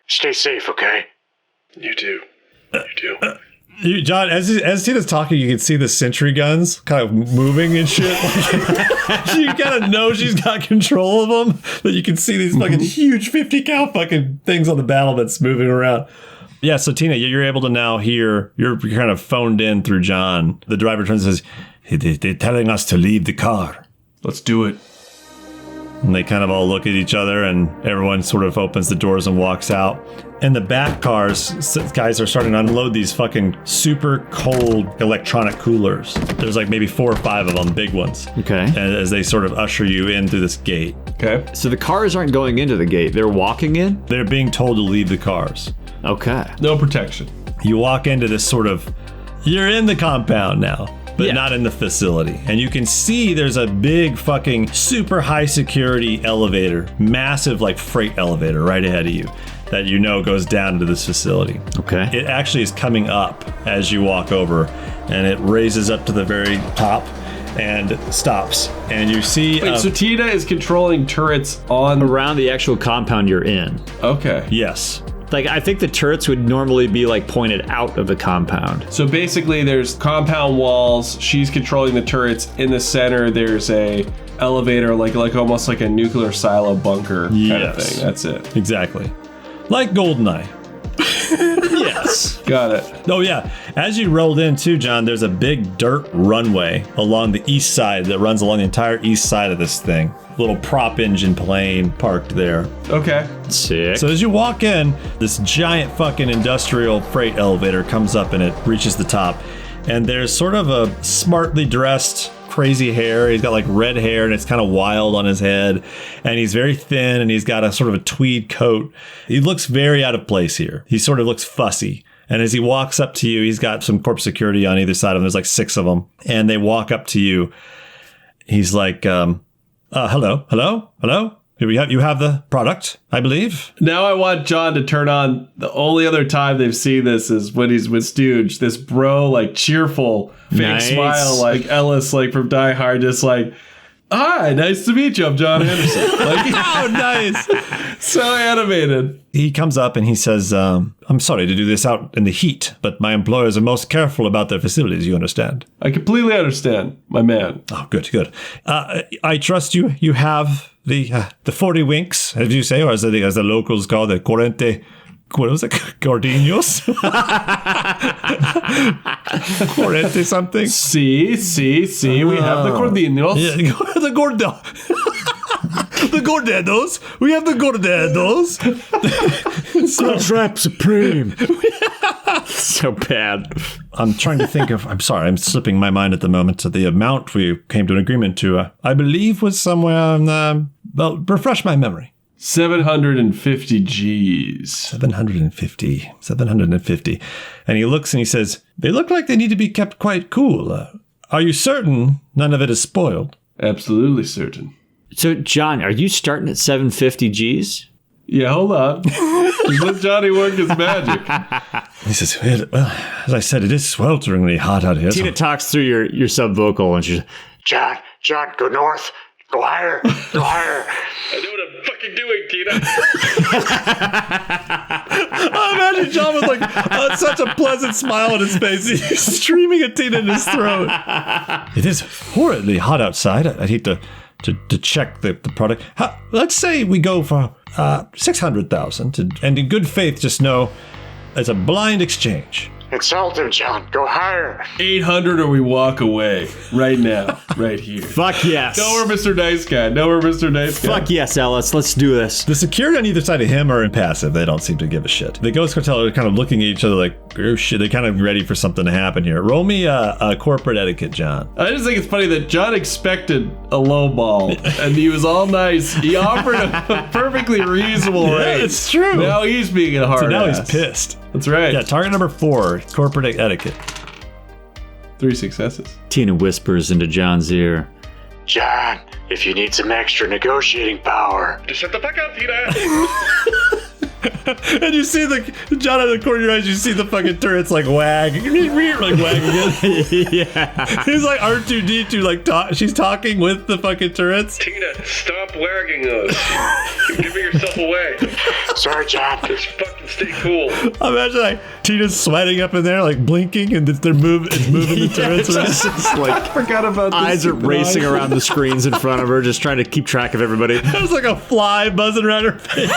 stay safe, okay? You do. John, as Tina's talking, you can see the sentry guns kind of moving and shit. You kind of know she's got control of them, but you can see these fucking huge 50 cal fucking things on the battlements moving around. Yeah, so Tina, you're able to now hear, you're kind of phoned in through John. The driver turns and says, they're telling us to leave the car. Let's do it. And they kind of all look at each other, and everyone sort of opens the doors and walks out. In the back cars, guys are starting to unload these fucking super cold electronic coolers. There's like maybe 4 or 5 of them, big ones. Okay. And as they sort of usher you in through this gate. Okay. So the cars aren't going into the gate; they're walking in. They're being told to leave the cars. Okay. No protection. You walk into this sort of, you're in the compound now, but Yeah. not in the facility. And you can see there's a big fucking super high security elevator, massive like freight elevator right ahead of you that you know goes down into this facility. Okay. It actually is coming up as you walk over, and it raises up to the very top. and stops. And you see... Wait, so Tina is controlling turrets on... Around the actual compound you're in. Okay. Yes. Like, I think the turrets would normally be, like, pointed out of the compound. So basically, there's compound walls. She's controlling the turrets. In the center, there's a elevator, like almost like a nuclear silo bunker kind of thing. That's it. Exactly. Like GoldenEye. Yes. Got it. Oh, yeah. As you rolled in, too, John, there's a big dirt runway along the east side that runs along the entire east side of this thing. Little prop engine plane parked there. Okay. Sick. So as you walk in, this giant fucking industrial freight elevator comes up and it reaches the top. And there's sort of a smartly dressed, crazy hair. He's got like red hair and it's kind of wild on his head. And he's very thin and he's got a sort of a tweed coat. He looks very out of place here. He sort of looks fussy. And as he walks up to you, he's got some corp security on either side of him. There's like 6 of them. And they walk up to you. He's like, hello. You have the product, I believe. Now I want John to turn on. The only other time they've seen this is when he's with Stooge. This bro, like cheerful, fake smile, like Ellis, like from Die Hard, just like, hi, nice to meet you. I'm John Anderson. Like, Oh, nice. so animated. He comes up and he says, I'm sorry to do this out in the heat, but my employers are most careful about their facilities, you understand? I completely understand, my man. Oh, good. I trust you. You have the 40 winks, as you say, or as the locals call the 40, what was it? Gordinos? 40 something? See, we have the Cordinos. Yeah, the Gordo. The Gordedos. We have the Gordedos. Trap Supreme. So bad. I'm trying to think of, I'm sorry, I'm slipping my mind at the moment. The amount we came to an agreement to, I believe was somewhere, well, refresh my memory. 750 G's. 750. And he looks and he says, they look like they need to be kept quite cool. Are you certain none of it is spoiled? Absolutely certain. So, John, are you starting at 750 G's? Yeah, hold on. Just let Johnny work his magic. He says, well, as I said, it is swelteringly hot out here. Tina talks through your sub vocal and she's, John, go north. Go higher. I know what I'm fucking doing, Tina. I imagine John with like such a pleasant smile on his face. He's streaming a Tina in his throat. It is horridly hot outside. I'd hate to check the product. Let's say we go for 600,000, and in good faith, just know it's a blind exchange. Insult him, John. Go higher. 800 or we walk away. Right now. Right here. fuck yes. No, we're Mr. Nice Guy. Fuck yes, Ellis. Let's do this. The security on either side of him are impassive. They don't seem to give a shit. The Ghost Cartel are kind of looking at each other like, oh shit, they're kind of ready for something to happen here. Roll me a corporate etiquette, John. I just think it's funny that John expected a low ball, and he was all nice. He offered a perfectly reasonable rate. It's true. Now he's being a hard So now ass. he's pissed. That's right. Yeah, target number 4, corporate etiquette. 3 successes. Tina whispers into John's ear. John, if you need some extra negotiating power. Just shut the fuck up, Tina. And you see the John out of the corner of your eyes, you see the fucking turrets like wag. Like wag again. Yeah. He's like R2D2, like she's talking with the fucking turrets. Tina, stop wagging those. You're giving yourself away. Sorry, John. Just fucking stay cool. Imagine like Tina's sweating up in there, like blinking, and it's moving the turrets around. It's just like I forgot about this. eyes are racing around the screens in front of her, just trying to keep track of everybody. There's like a fly buzzing around her face.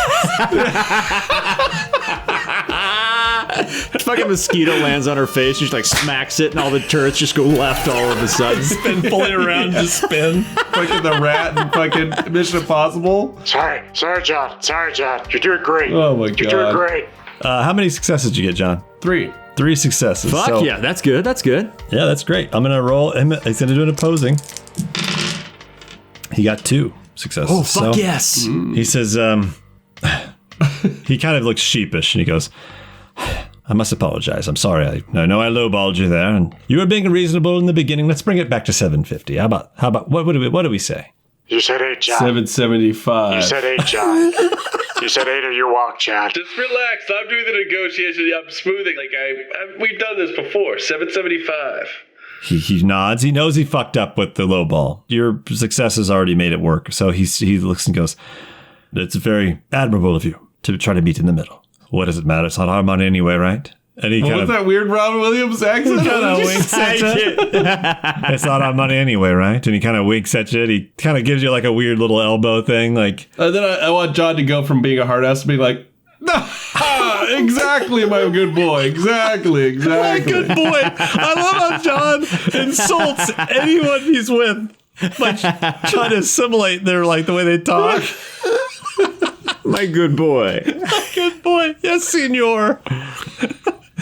Fucking mosquito lands on her face. She just like smacks it, and all the turrets just go left all of a sudden. Spin fully around, just spin. Fucking the rat and fucking Mission Impossible. Sorry, John. You're doing great. Oh my god. You're doing great. How many successes did you get, John? 3. 3 successes. Fuck So- yeah, that's good. That's good. Yeah, that's great. I'm gonna roll him. He's gonna do an opposing. He got 2 successes. Oh fuck So yes. He says, he kind of looks sheepish and he goes, I must apologize. I'm sorry. I know I lowballed you there, and you were being reasonable in the beginning. Let's bring it back to 750. How about what do we say? You said 8, John. 775. You said 8, John. You said 8 or you walk, John. Just relax. I'm doing the negotiation. I'm smoothing. Like we've done this before. 775. He nods. He knows he fucked up with the low ball. Your success has already made it work. So he looks and goes, it's very admirable of you to try to meet in the middle. What does it matter? It's not our money anyway, right? And he What's that weird Robin Williams accent? He kind of winks at you. It's not our money anyway, right? And he kind of winks at you. He kind of gives you like a weird little elbow thing. Like, then I want John to go from being a hard ass to being like, exactly, my good boy. Exactly. My good boy. I love how John insults anyone he's with by trying to assimilate their, like, the way they talk. My good boy. My good boy. Yes, senor.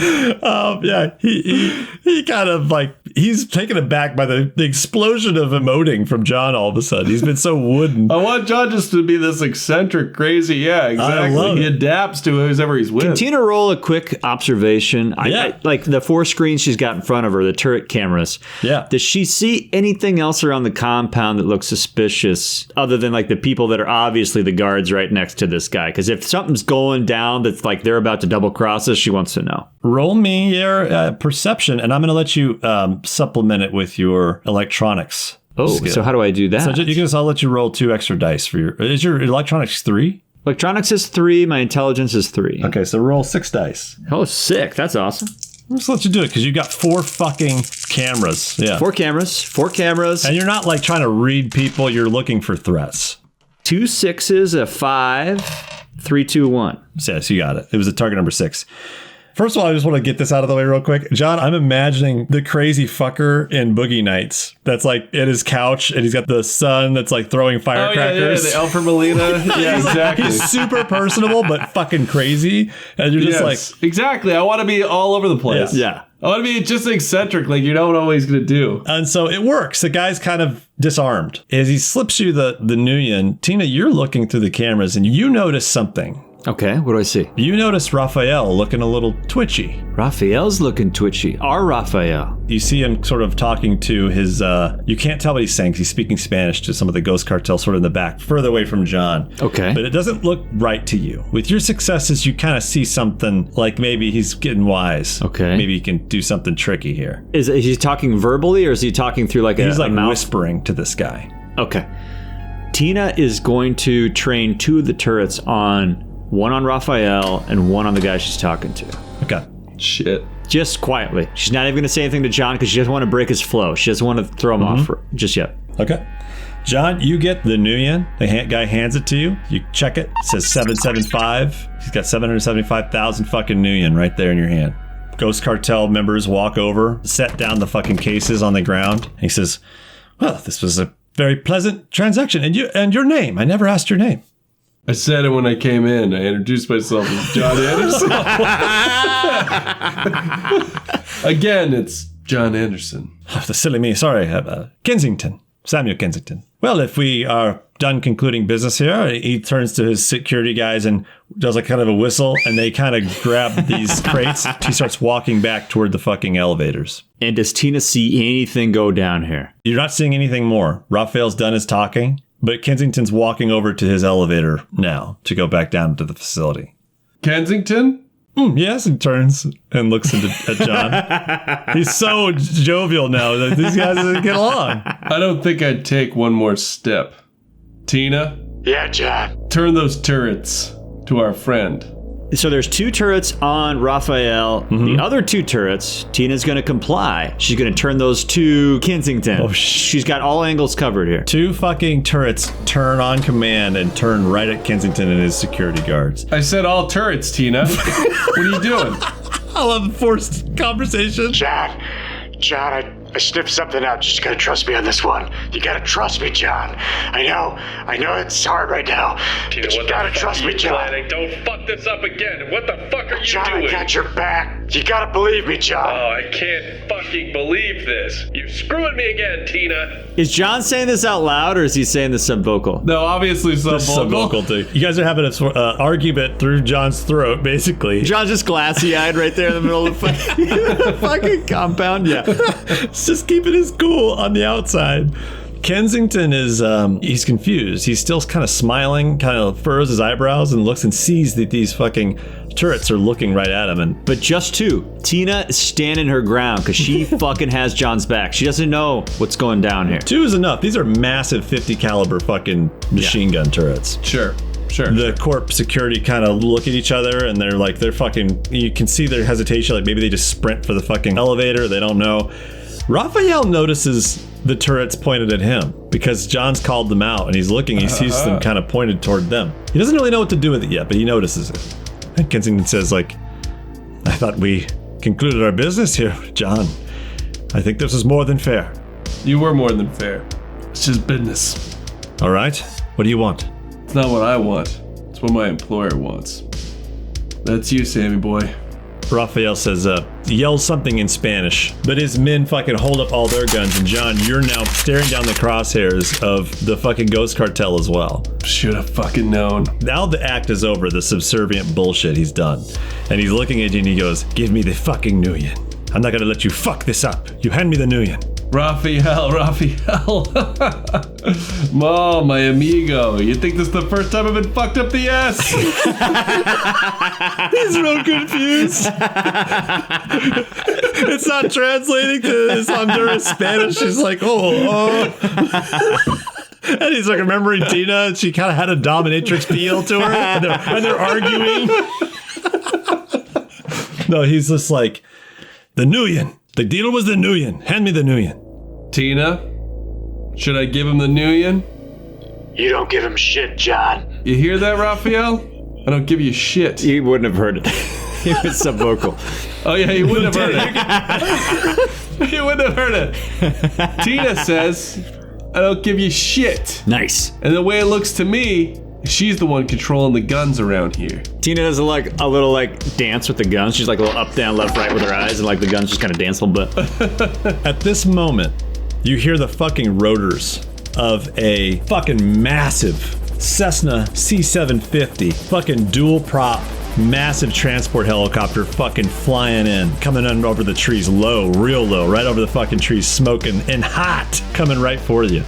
Yeah, he kind of like, he's taken aback by the explosion of emoting from John all of a sudden. He's been so wooden. I want John just to be this eccentric, crazy. Yeah, exactly. He adapts to whoever he's with. Can Tina roll a quick observation? I like the 4 screens she's got in front of her, the turret cameras. Yeah. Does she see anything else around the compound that looks suspicious other than like the people that are obviously the guards right next to this guy? Because if something's going down that's like they're about to double cross us, she wants to know. Roll me your perception, and I'm going to let you supplement it with your electronics. Oh, skill. So how do I do that? So I'll let you roll 2 extra dice for your. Is your electronics 3? Electronics is 3. My intelligence is 3. Okay, so roll 6 dice. Oh, sick. That's awesome. I'll just let you do it because you got 4 fucking cameras. Yeah. 4 cameras. And you're not like trying to read people. You're looking for threats. 2 6s, a 5, 3, 2, 1. So you got it. It was a target number 6. First of all, I just want to get this out of the way real quick. John, I'm imagining the crazy fucker in Boogie Nights that's like at his couch and he's got the son that's like throwing firecrackers. Oh, yeah, the Alfred Molina. Yeah, exactly. He's super personable, but fucking crazy. And you're just like... Exactly. I want to be all over the place. Yeah. I want to be just eccentric, like you know what I'm always going to do. And so it works. The guy's kind of disarmed. As he slips you the Nuyen, Tina, you're looking through the cameras and you notice something. Okay, what do I see? You notice Raphael looking a little twitchy. Raphael's looking twitchy. Our Raphael. You see him sort of talking to his, you can't tell what he's saying because he's speaking Spanish to some of the ghost cartel sort of in the back, further away from John. Okay. But it doesn't look right to you. With your successes, you kind of see something like maybe he's getting wise. Okay. Maybe he can do something tricky here. Is he talking verbally or is he talking through like he's a like mouth? whispering to this guy. Okay. Tina is going to train 2 of the turrets on... one on Raphael and one on the guy she's talking to. Okay. Shit. Just quietly. She's not even going to say anything to John because she doesn't want to break his flow. She doesn't want to throw him off just yet. Okay. John, you get the Nuyen. The guy hands it to you. You check it. It says 775. He's got 775,000 fucking Nuyen right there in your hand. Ghost Cartel members walk over, set down the fucking cases on the ground. And he says, well, this was a very pleasant transaction. And your name. I never asked your name. I said it when I came in. I introduced myself as John Anderson. Again, it's John Anderson. The silly me. Sorry. Kensington. Samuel Kensington. Well, if we are done concluding business here, he turns to his security guys and does like kind of a whistle, and they kind of grab these crates. He starts walking back toward the fucking elevators. And does Tina see anything go down here? You're not seeing anything more. Raphael's done his talking. But Kensington's walking over to his elevator now to go back down to the facility. Kensington? Yes, and turns and looks at John. He's so jovial now that these guys get along. I don't think I'd take one more step. Tina? Yeah, John. Turn those turrets to our friend. So there's 2 turrets on Raphael. The other 2 turrets, Tina's going to comply. She's going to turn those to Kensington. Oh, she's got all angles covered here. 2 fucking turrets turn on command and turn right at Kensington and his security guards. I said all turrets, Tina. What are you doing? I love forced conversation. John, I sniffed something out. You just gotta trust me on this one. You gotta trust me, John. I know it's hard right now. Tina, but you gotta trust me, John. Planning? Don't fuck this up again. What the fuck are you John, doing? I got your back. You gotta believe me, John. Oh, I can't fucking believe this. You're screwing me again, Tina. Is John saying this out loud or is he saying this sub-vocal? No, obviously Sub-vocal thing. You guys are having an argument through John's throat, basically. John's just glassy-eyed right there in the middle of the fucking compound. Yeah. Just keeping his cool on the outside. Kensington is, he's confused. He's still kind of smiling, kind of furrows his eyebrows and looks and sees that these fucking turrets are looking right at him. But just two. Tina is standing her ground because she fucking has John's back. She doesn't know what's going down here. Two is enough. These are massive 50 caliber fucking machine gun turrets. Sure. The corp security kind of look at each other and they're fucking, you can see their hesitation. Like maybe they just sprint for the fucking elevator. They don't know. Raphael notices the turrets pointed at him because John's called them out and he's looking. He sees them kind of pointed toward them. He doesn't really know what to do with it yet, but he notices it. And Kensington says, like, I thought we concluded our business here, John. I think this is more than fair. You were more than fair. It's just business. All right. What do you want? It's not what I want. It's what my employer wants. That's you, Sammy boy. Raphael says, yells something in Spanish, but his men fucking hold up all their guns, and John, you're now staring down the crosshairs of the fucking Ghost Cartel as well. Should have fucking known. Now the act is over, the subservient bullshit he's done. And he's looking at you and he goes, give me the fucking Nuyen. I'm not gonna let you fuck this up. You hand me the Nuyen. Raphael. Ma, my amigo. You think this is the first time I've been fucked up the ass? He's real confused. It's not translating to his Honduras Spanish. He's like, oh. And he's like remembering Tina, and she kind of had a dominatrix feel to her, and they're arguing. No, he's just like, the Nuyen. The deal was the Nuyen. Hand me the Nuyen. Tina, should I give him the Nuyen? You don't give him shit, John. You hear that, Raphael? I don't give you shit. He wouldn't have heard it. He was subvocal. Oh yeah, he wouldn't have heard it. He wouldn't have heard it. Tina says, I don't give you shit. Nice. And the way it looks to me, she's the one controlling the guns around here. Tina does a little dance with the guns. She's like a little up, down, left, right with her eyes, and like the guns just kind of dance a little bit. At this moment, you hear the fucking rotors of a fucking massive Cessna C-750, fucking dual prop, massive transport helicopter fucking flying in, coming in over the trees low, real low, right over the fucking trees, smoking and hot, coming right for you.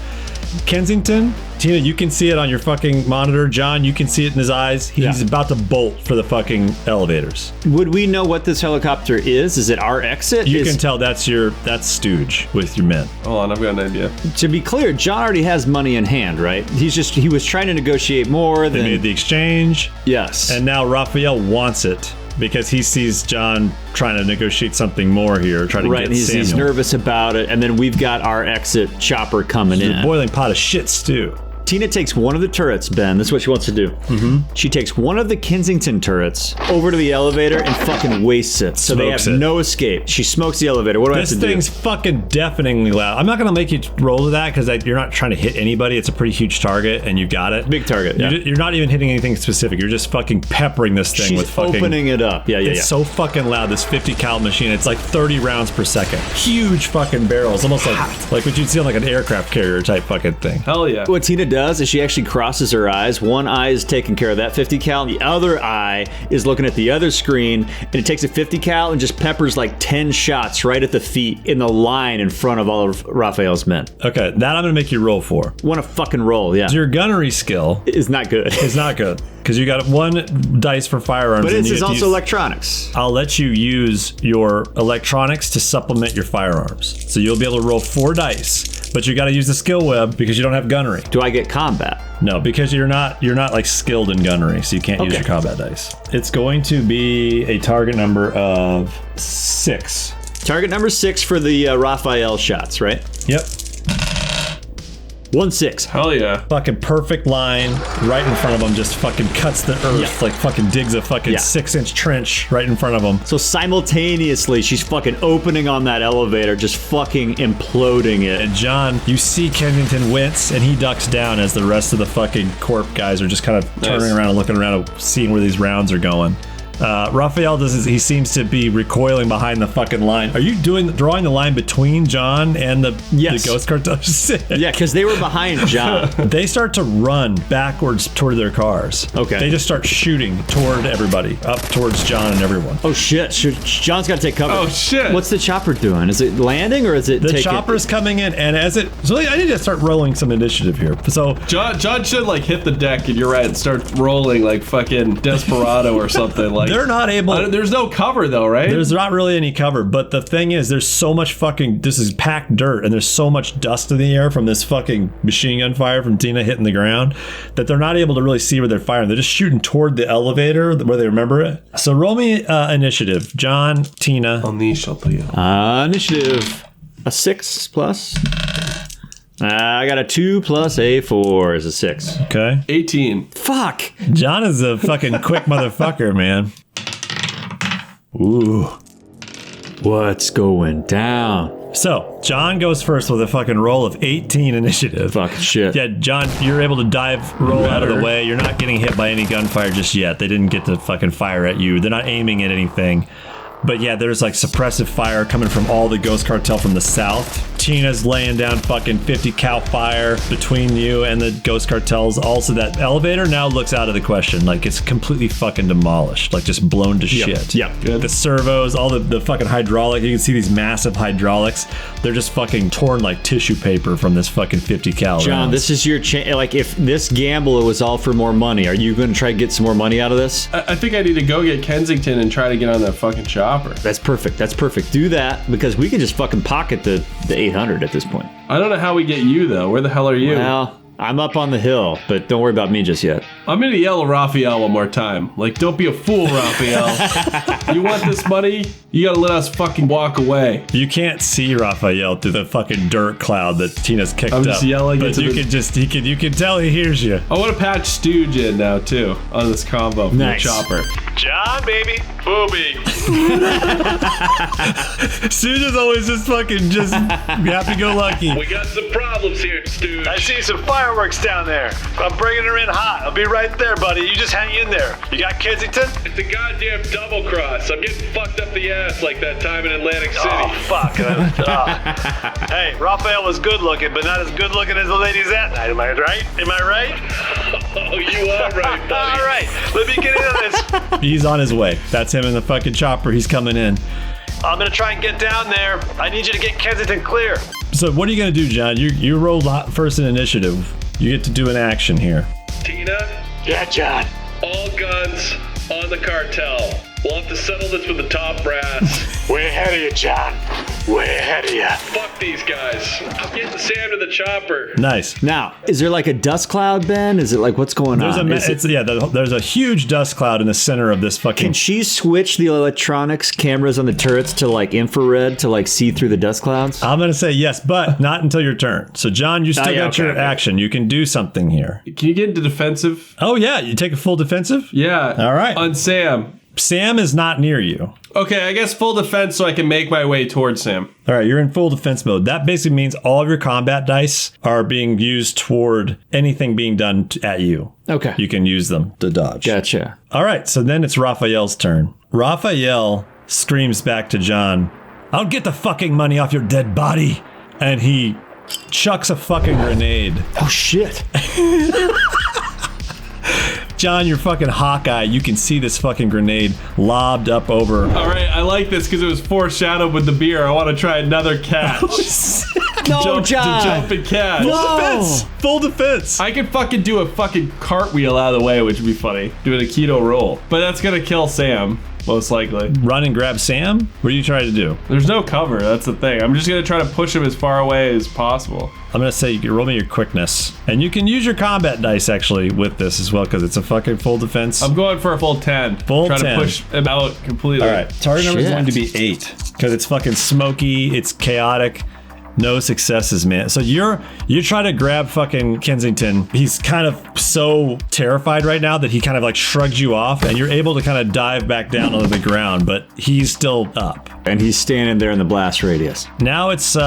Kensington, Tina, you can see it on your fucking monitor. John, you can see it in his eyes. He's about to bolt for the fucking elevators. Would we know what this helicopter is? Is it our exit? You can tell that's Stooge with your men. Hold on, I've got an idea. To be clear, John already has money in hand, right? He was trying to negotiate more than... They made the exchange. Yes. And now Raphael wants it because he sees John trying to negotiate something more here, trying to get Samuel. He's nervous about it, and then we've got our exit chopper coming in. A boiling pot of shit stew. Tina takes one of the turrets, Ben. This is what she wants to do. Mm-hmm. She takes one of the Kensington turrets over to the elevator and fucking wastes it. So they have no escape. She smokes the elevator. What do I have to do? This thing's fucking deafeningly loud. I'm not going to make you roll to that because you're not trying to hit anybody. It's a pretty huge target and you've got it. Big target, yeah. You're not even hitting anything specific. You're just fucking peppering this thing with fucking... She's opening it up. Yeah. It's so fucking loud, this 50 cal machine. It's like 30 rounds per second. Huge fucking barrels. Almost like what you'd see on like an aircraft carrier type fucking thing. Hell yeah. What Tina does is she actually crosses her eyes. One eye is taking care of that 50 cal. The other eye is looking at the other screen, and it takes a 50 cal and just peppers like 10 shots right at the feet in the line in front of all of Raphael's men. Okay, that I'm gonna make you roll for. Want to fucking roll, yeah. Your gunnery skill is not good. It's not good. Because you got one dice for firearms. But this is also electronics. I'll let you use your electronics to supplement your firearms. So you'll be able to roll 4 dice, but you got to use the skill web because you don't have gunnery. Do I get combat? No, because you're not like skilled in gunnery, so you can't use your combat dice. It's going to be a target number of 6. Target number 6 for the Raphael shots, right? Yep. 1-6. Hell yeah. Fucking perfect line right in front of him, just fucking cuts the earth, like fucking digs a fucking 6-inch trench right in front of him. So simultaneously, she's fucking opening on that elevator, just fucking imploding it. And John, you see Kensington wince, and he ducks down as the rest of the fucking corp guys are just kind of turning around and looking around and seeing where these rounds are going. Raphael he seems to be recoiling behind the fucking line. Are you drawing the line between John and the ghost cartel? Yeah, because they were behind John. They start to run backwards toward their cars. Okay. They just start shooting toward everybody, up towards John and everyone. Oh shit! John's got to take cover. Oh shit! What's the chopper doing? Is it landing or is it? The chopper's coming in, and so I need to start rolling some initiative here. So John should like hit the deck, and you're right, and start rolling like fucking Desperado or something. Like they're not able. There's no cover though, right? There's not really any cover, but the thing is, there's so much this is packed dirt, and there's so much dust in the air from this fucking machine gun fire from Tina hitting the ground that they're not able to really see where they're firing. They're just shooting toward the elevator where they remember it. So roll me initiative, John, Tina. Unleash, I'll tell you. Initiative. A 6 plus. I got a 2 plus a 4 is a 6. Okay. 18. Fuck. John is a fucking quick motherfucker, man. Ooh. What's going down? So, John goes first with a fucking roll of 18 initiative. Fucking shit. Yeah, John, you're able to roll out of the way. You're not getting hit by any gunfire just yet. They didn't get to fucking fire at you. They're not aiming at anything. But yeah, there's like suppressive fire coming from all the ghost cartel from the south. Tina's laying down fucking 50 cal fire between you and the ghost cartels. Also, that elevator now looks out of the question. Like it's completely fucking demolished, like just blown to shit. Yeah. The servos, all the fucking hydraulic. You can see these massive hydraulics. They're just fucking torn like tissue paper from this fucking 50 cal. John, rounds. this is your chance. Like if this gamble was all for more money, are you going to try to get some more money out of this? I think I need to go get Kensington and try to get on that fucking chopper. That's perfect. That's perfect. Do that because we can just fucking pocket the 800 at this point. I don't know how we get you though. Where the hell are you? Well, I'm up on the hill, but don't worry about me just yet. I'm gonna yell at Raphael one more time. Like, don't be a fool, Raphael. You want this money? You gotta let us fucking walk away. You can't see Raphael through the fucking dirt cloud that Tina's kicked I'm up. just yelling but into you can tell he hears you. I want to patch Stooge in now too on this combo from Nice. the chopper. John, baby. Booby. Stooge is always just fucking just happy-go-lucky. We got some problems here, Stooge. I see some fireworks down there. I'm bringing her in hot. I'll be right there, buddy. You just hang in there. You got Kensington? It's a goddamn double cross. I'm getting fucked up the ass like that time in Atlantic City. Oh, fuck. Hey, Raphael was good looking, but not as good looking as the ladies that night. Am I right? Am I right? Oh, you are right, buddy. All right. Let me get into this. He's on his way. That's him in the fucking chopper. He's coming in. I'm going to try and get down there. I need you to get Kensington clear. So what are you going to do, John? You rolled first in initiative. You get to do an action here. Tina? Yeah, John. All guns on the cartel. We'll have to settle this with the top brass. Way ahead of you, John. Way ahead of you. Fuck these guys. I'm getting Sam to the chopper. Nice. Now, is there like a dust cloud, Ben? Is it like what's going on? There's a huge dust cloud in the center of this fucking. Can she switch the electronics cameras on the turrets to like infrared to like see through the dust clouds? I'm gonna say yes, but not until your turn. So John, you still got your action. You can do something here. Can you get into defensive? Oh yeah, you take a full defensive. Yeah. All right. On Sam. Sam is not near you. Okay, I guess full defense so I can make my way towards Sam. All right, you're in full defense mode. That basically means all of your combat dice are being used toward anything being done at you. Okay. You can use them to dodge. Gotcha. All right, so then it's Raphael's turn. Raphael screams back to John, "I'll get the fucking money off your dead body." And he chucks a fucking grenade. Oh, shit. John, you're fucking Hawkeye. You can see this fucking grenade lobbed up over. All right, I like this because it was foreshadowed with the beer. I want to try another catch. No, John. Jump and catch. Full defense. Full defense. I could fucking do a fucking cartwheel out of the way, which would be funny. Doing a keto roll. But that's going to kill Sam, most likely. Run and grab Sam? What are you trying to do? There's no cover. That's the thing. I'm just going to try to push him as far away as possible. I'm going to say you can roll me your quickness. And you can use your combat dice, actually, with this as well, because it's a fucking full defense. I'm going for a full 10. Full Try 10. to push him out completely. All right. Target number is Shit. going to be 8, because it's fucking smoky. It's chaotic. No successes, man. So you try to grab fucking Kensington. He's kind of so terrified right now that he kind of like shrugs you off, and you're able to kind of dive back down onto the ground, but he's still up. And he's standing there in the blast radius. Now it's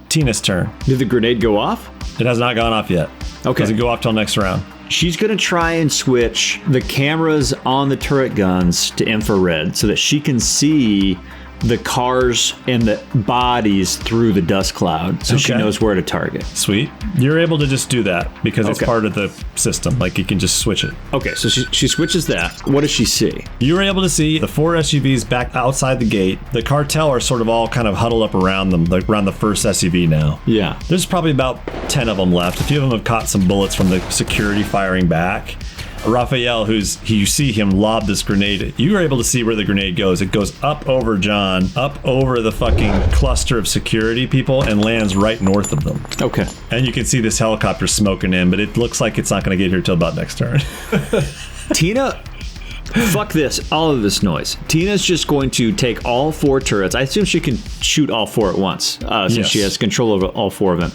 Tina's turn. Did the grenade go off? It has not gone off yet. Okay. Doesn't go off till next round. She's going to try and switch the cameras on the turret guns to infrared so that she can see the cars and the bodies through the dust cloud, so she knows where to target. Sweet. You're able to just do that because it's part of the system. Like, you can just switch it. Okay, so she switches that. What does she see? You were able to see the 4 SUVs back outside the gate. The cartel are sort of all kind of huddled up around them, like around the first SUV now. Yeah. There's probably about 10 of them left. A few of them have caught some bullets from the security firing back. Raphael, you see him lob this grenade. You were able to see where the grenade goes. It goes up over John, up over the fucking cluster of security people, and lands right north of them. Okay. And you can see this helicopter smoking in, but it looks like it's not going to get here till about next turn. Tina, fuck this, all of this noise. Tina's just going to take all 4 turrets. I assume she can shoot all 4 at once, since she has control over all 4 of them.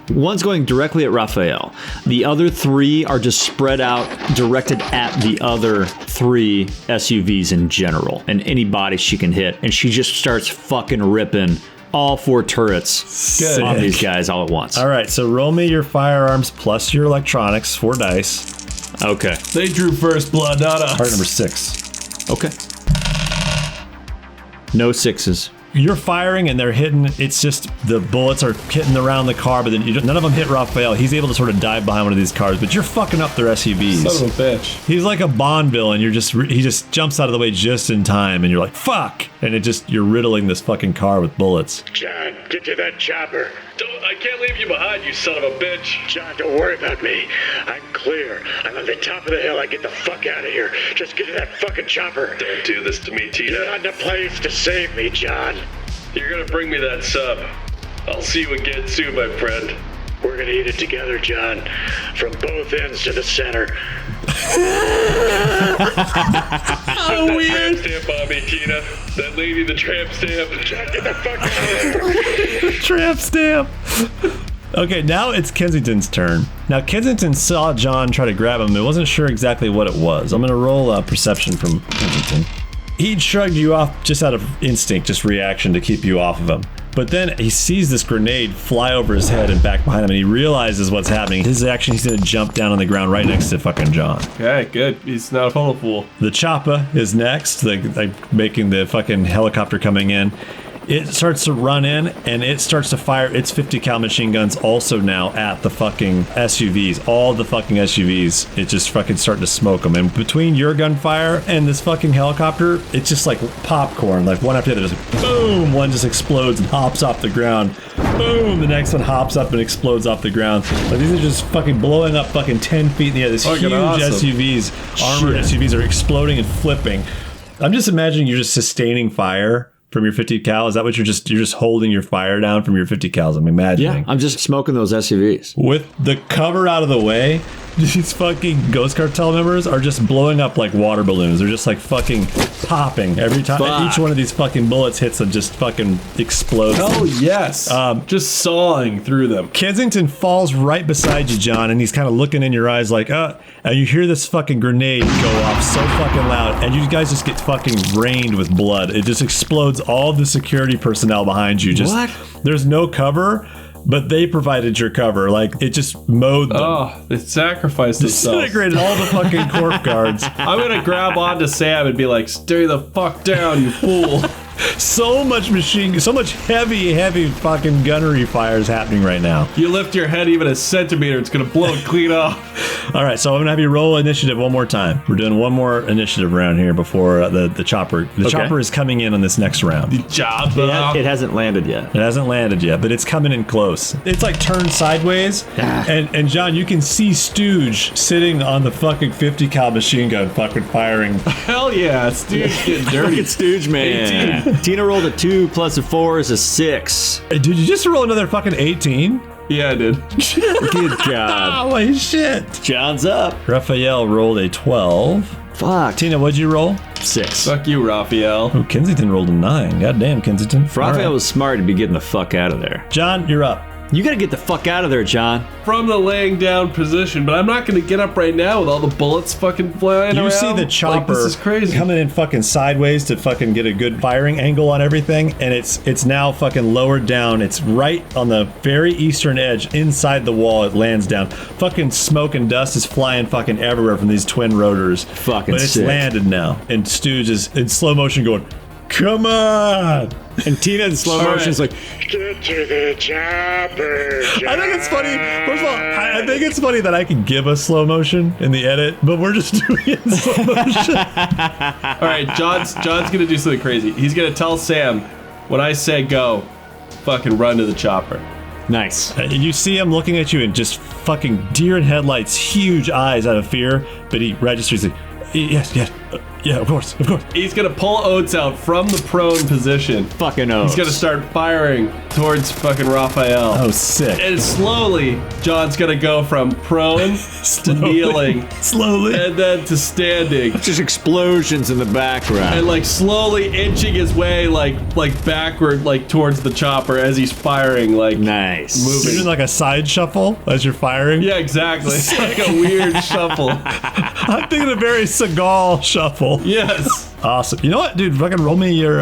One's going directly at Raphael. The other 3 are just spread out, directed at the other 3 SUVs in general, and any body she can hit. And she just starts fucking ripping all 4 turrets on these guys all at once. All right, so roll me your firearms plus your electronics, 4 dice. Okay. They drew first blood, not us. Part number 6. Okay. No 6s. You're firing and they're hitting. It's just the bullets are hitting around the car, but then none of them hit Raphael. He's able to sort of dive behind one of these cars, but you're fucking up their SUVs. Son of a bitch. He's like a Bond villain. He just jumps out of the way just in time, and you're like, fuck! And you're riddling this fucking car with bullets. John, get to that chopper. I can't leave you behind, you son of a bitch. John, don't worry about me. I'm clear. I'm on the top of the hill. I get the fuck out of here. Just get to that fucking chopper. Don't do this to me, Tina. You're on the place to save me, John. You're gonna bring me that sub. I'll see you again soon, my friend. We're gonna eat it together, John. From both ends to the center. Oh, weird. Tramp stamp on me, Tina. That lady, the tramp stamp. Get the fuck out of here. Tramp stamp. Okay, now it's Kensington's turn. Now, Kensington saw John try to grab him. He wasn't sure exactly what it was. I'm going to roll a perception from Kensington. He shrugged you off just out of instinct, just reaction to keep you off of him. But then he sees this grenade fly over his head and back behind him, and he realizes what's happening. His action, he's going to jump down on the ground right next to fucking John. Okay, good. He's not a total fool. The chopper is next, like making the fucking helicopter coming in. It starts to run in, and it starts to fire its 50 cal machine guns also now at the fucking SUVs. All the fucking SUVs. It's just fucking starting to smoke them. And between your gunfire and this fucking helicopter, it's just like popcorn. Like one after the other, just boom! One just explodes and hops off the ground. Boom! The next one hops up and explodes off the ground. Like these are just fucking blowing up fucking 10 feet in the air. These huge awesome. SUVs, armored SUVs are exploding and flipping. I'm just imagining you're just sustaining fire from your 50 cal. Is that what you're just holding your fire down from your 50 cals? I'm imagining. Yeah, I'm just smoking those SUVs. With the cover out of the way, these fucking Ghost Cartel members are just blowing up like water balloons. They're just like fucking popping every time. Fuck. Each one of these fucking bullets hits them, just fucking explodes. Oh, yes. Just sawing through them. Kensington falls right beside you, John, and he's kind of looking in your eyes like, and you hear this fucking grenade go off so fucking loud, and you guys just get fucking rained with blood. It just explodes all the security personnel behind you. Just, what? There's no cover, but they provided your cover. Like, it just mowed them. Oh, it sacrificed itself. Disintegrated all the fucking corp guards. I'm gonna grab onto Sam and be like, stay the fuck down, you fool. So much heavy fucking gunnery fire is happening right now. You lift your head even a centimeter, it's gonna blow it clean off. All right, so I'm gonna have you roll initiative one more time. We're doing one more initiative round here before the chopper. The chopper is coming in on this next round. It hasn't landed yet. It hasn't landed yet, but it's coming in close. It's like turned sideways, and John, you can see Stooge sitting on the fucking 50 cal machine gun, fucking firing. Hell yeah, Stooge getting dirty. Fucking Stooge, man. 18. Tina rolled a 2 plus a 4 is a 6. Did you just roll another fucking 18? Yeah, I did. Good God. Holy shit. John's up. Raphael rolled a 12. Fuck. Tina, what'd you roll? 6. Fuck you, Raphael. Oh, Kensington rolled a 9. Goddamn, Kensington. Raphael was smart to be getting the fuck out of there. John, you're up. You gotta get the fuck out of there, John. From the laying down position, but I'm not going to get up right now with all the bullets fucking flying around. You see the chopper this is crazy. coming in fucking sideways to fucking get a good firing angle on everything, and it's now fucking lowered down. It's right on the very eastern edge, inside the wall. It lands down. Fucking smoke and dust is flying fucking everywhere from these twin rotors. Fucking But it's sick. landed now, and Stooge is in slow motion going, "Come on!" And Tina in slow motion is like, Get to the chopper, I think it's funny. First of all, I think it's funny that I can give us slow motion in the edit, but we're just doing it in slow motion. All right, John's gonna do something crazy. He's gonna tell Sam, when I say go, fucking run to the chopper. nice. You see him looking at you and just fucking deer in headlights, huge eyes out of fear, but he registers it. Yes, yeah, of course. He's gonna pull Oates out from the prone position. Fucking Oates. He's gonna start firing towards fucking Raphael. Oh, sick. And slowly, John's gonna go from prone to kneeling, Slowly. and then to standing. Just explosions in the background. And like slowly inching his way like backward, like towards the chopper as he's firing, like Nice. You're moving. doing like a side shuffle as you're firing? Yeah, exactly. It's like a weird shuffle. I'm thinking a very Seagal shuffle. Yes. Awesome. You know what, dude? Fucking roll me your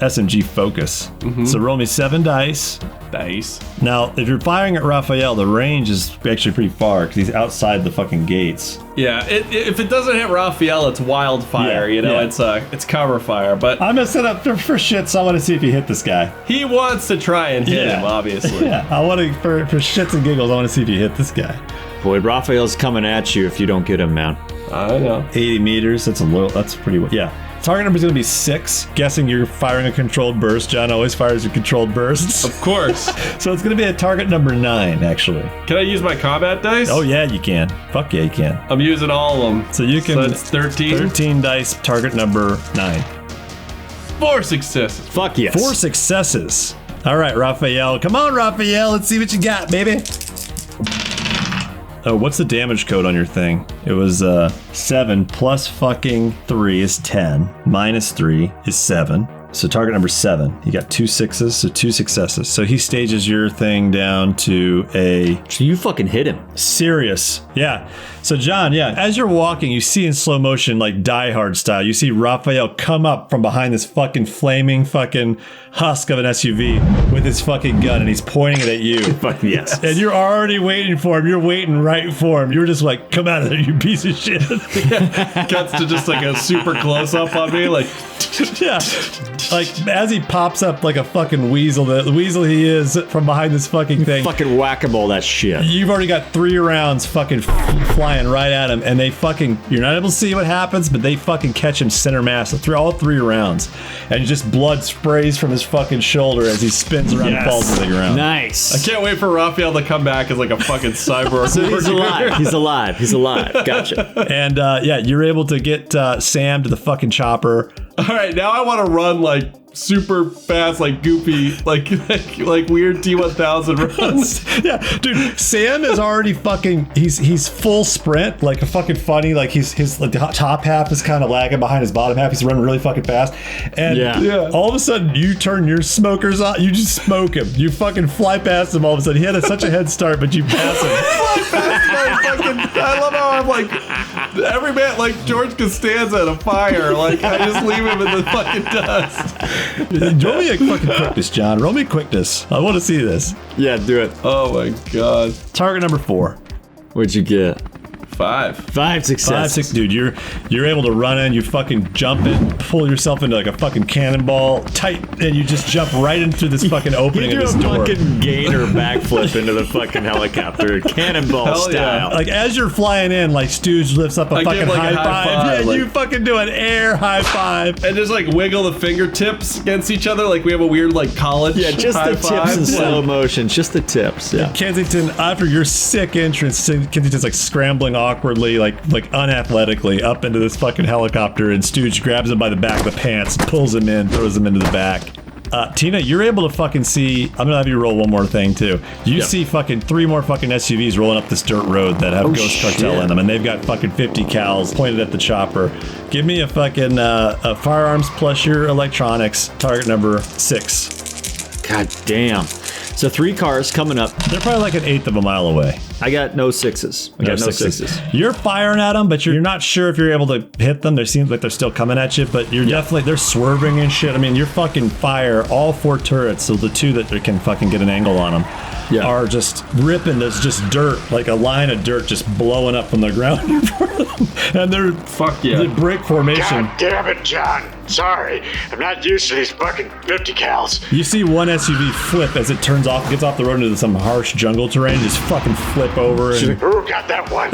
SMG focus. So roll me 7 dice. Nice. Now, if you're firing at Raphael, the range is actually pretty far because he's outside the fucking gates. Yeah, if it doesn't hit Raphael, it's wildfire. Yeah, You know, yeah. it's cover fire. But I'm gonna set up for shit, so I want to see if you hit this guy. he wants to try and hit Yeah. him, obviously. Yeah, I want to for shits and giggles. I want to see if you hit this guy. Boy, Raphael's coming at you if you don't get him, man. I know. 80 meters. That's a little. That's pretty. Yeah. Target number is gonna be 6. Guessing you're firing a controlled burst. John always fires a controlled bursts. Of course. So it's gonna be a target number 9, actually. Can I use my combat dice? Oh yeah, you can. Fuck yeah, you can. I'm using all of them. So you can. So that's 13. 13 dice. Target number 9. 4 successes. Fuck yes. 4 successes. All right, Raphael. Come on, Raphael. Let's see what you got, baby. Oh, what's the damage code on your thing? It was 7 plus fucking 3 is 10. Minus 3 is 7. So target number 7. You got 2 6s, so 2 successes. So he stages your thing down to a So you fucking hit him. serious. Yeah. So John, yeah, as you're walking, you see in slow motion, like Die Hard style, you see Raphael come up from behind this fucking flaming fucking husk of an SUV with his fucking gun, and he's pointing it at you. Fuck yes. And you're already waiting for him. You're waiting right for him. You're just like, come out of there, you piece of shit. Cuts to just like a super close up on me, like Yeah. Like, as he pops up like a fucking weasel, the weasel he is from behind this fucking thing. Fucking whack-a-mole that shit. You've already got 3 rounds fucking flying right at him, and they fucking, you're not able to see what happens, but they fucking catch him center mass through all 3 rounds. And just blood sprays from his fucking shoulder as he spins around and falls to the ground. Nice. I can't wait for Raphael to come back as like a fucking cyborg. So he's alive. He's alive. He's alive. Gotcha. And yeah, you're able to get Sam to the fucking chopper. All right, now I want to run like super fast, like goofy, like weird T1000 runs. Yeah, dude, Sam is already fucking. He's full sprint, like a fucking funny. Like his like the top half is kind of lagging behind his bottom half. He's running really fucking fast, and Yeah. all of a sudden you turn your smokers on. You just smoke him. You fucking fly past him. All of a sudden he had such a head start, but you pass him. I love how I'm like every man, like George Costanza at a fire. Like I just leave him in the fucking dust. Roll me a fucking quickness, John. Roll me quickness. I want to see this. Yeah, do it. Oh my god. Target number 4. What'd you get? 5. 5 successes. 5, 6, dude, you're able to run in, you fucking jump in, pull yourself into like a fucking cannonball tight, and you just jump right into this fucking opening You of do this a door. fucking gainer backflip into the fucking helicopter, cannonball Hell yeah. style. Like as you're flying in, like Stooge lifts up a I fucking give, like, high a high five. five, Yeah, like- you fucking do an air high five. And just like wiggle the fingertips against each other, like we have a weird like college. Yeah, just high the five. tips in Yeah. slow motion. Just the tips. Yeah. Kensington, after your sick entrance, Kensington's like scrambling awkwardly, like unathletically up into this fucking helicopter, and Stooge grabs him by the back of the pants, pulls him in, throws him into the back. Tina, you're able to fucking see. I'm gonna have you roll one more thing too. You see fucking 3 more fucking SUVs rolling up this dirt road that have Ghost Cartel in them, and they've got fucking 50 cals pointed at the chopper. Give me a fucking a firearms plus your electronics. Target number 6. God damn. So 3 cars coming up. They're probably like an eighth of a mile away. I got no 6s. I got no sixes. You're firing at them, but you're not sure if you're able to hit them. There seems like they're still coming at you, but you're definitely, they're swerving and shit. I mean, you're fucking fire all 4 turrets, so the 2 that can fucking get an angle on them are just ripping. There's just dirt, like a line of dirt just blowing up from the ground in front of them. And they're the brick formation. God damn it, John. Sorry. I'm not used to these fucking 50 cals. You see one SUV flip as it turns off, gets off the road into some harsh jungle terrain, just fucking flip over. And... Ooh, got that one.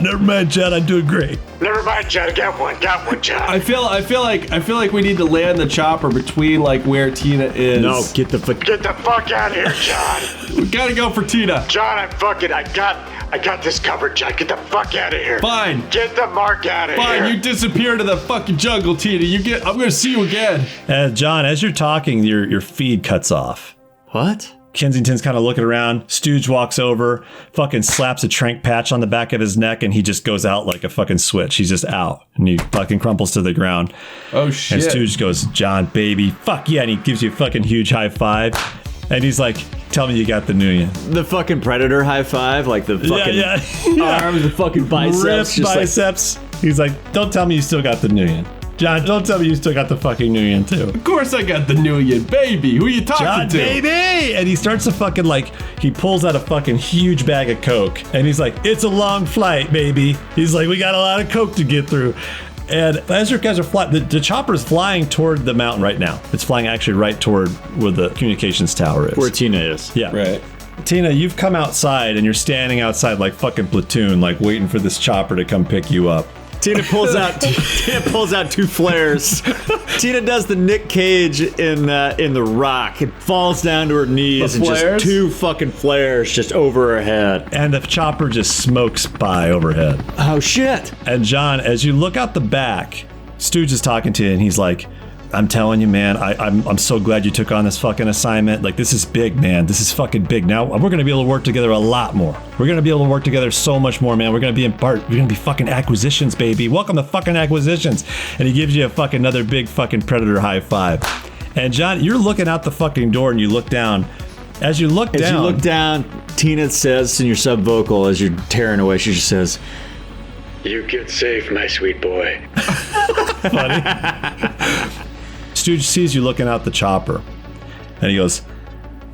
Never mind, John. I'm doing great. Never mind, John. Got one, John. I feel like we need to land the chopper between like where Tina is. No, get the fuck out of here, John. We gotta go for Tina. John, I got this covered, John. Get the fuck out of here. Fine. Get the mark out of here. Fine, you disappear to the fucking jungle, Tina. I'm gonna see you again. John, as you're talking, your feed cuts off. What? Kensington's kind of looking around. Stooge walks over, fucking slaps a trank patch on the back of his neck, and he just goes out like a fucking switch. He's just out, and he fucking crumples to the ground. Oh, shit. And Stooge goes, John, baby, fuck yeah, and he gives you a fucking huge high five. And he's like, tell me you got the Nuyen. The fucking Predator high five, like the fucking arms, the fucking biceps. Ripped biceps. Like... He's like, don't tell me you still got the Nuyen. John, don't tell me you still got the fucking Nuyen too. Of course I got the Nuyen, baby. Who you talking John, to? Baby! And he starts to fucking he pulls out a fucking huge bag of Coke. And he's like, it's a long flight, baby. He's like, we got a lot of Coke to get through. And as your guys are flying, the chopper's flying toward the mountain right now. It's flying actually right toward where the communications tower is. Where Tina is. Yeah. Right. Tina, you've come outside and you're standing outside like fucking platoon, like waiting for this chopper to come pick you up. Tina pulls out 2 flares. Tina does the Nick Cage in The Rock. It falls down to her knees and just 2 fucking flares just over her head. And the chopper just smokes by overhead. Oh shit. And John, as you look out the back, Stooge is talking to you and he's like, I'm telling you, man, I'm so glad you took on this fucking assignment. Like, this is big, man. This is fucking big. Now, we're going to be able to work together a lot more. We're going to be able to work together so much more, man. We're going to be we're going to be fucking acquisitions, baby. Welcome to fucking acquisitions. And he gives you a fucking another big fucking Predator high five. And John, you're looking out the fucking door and you look down. As you look down, Tina says in your sub vocal as you're tearing away, she just says, "You get safe, my sweet boy." Funny. Stooge sees you looking out the chopper, and he goes,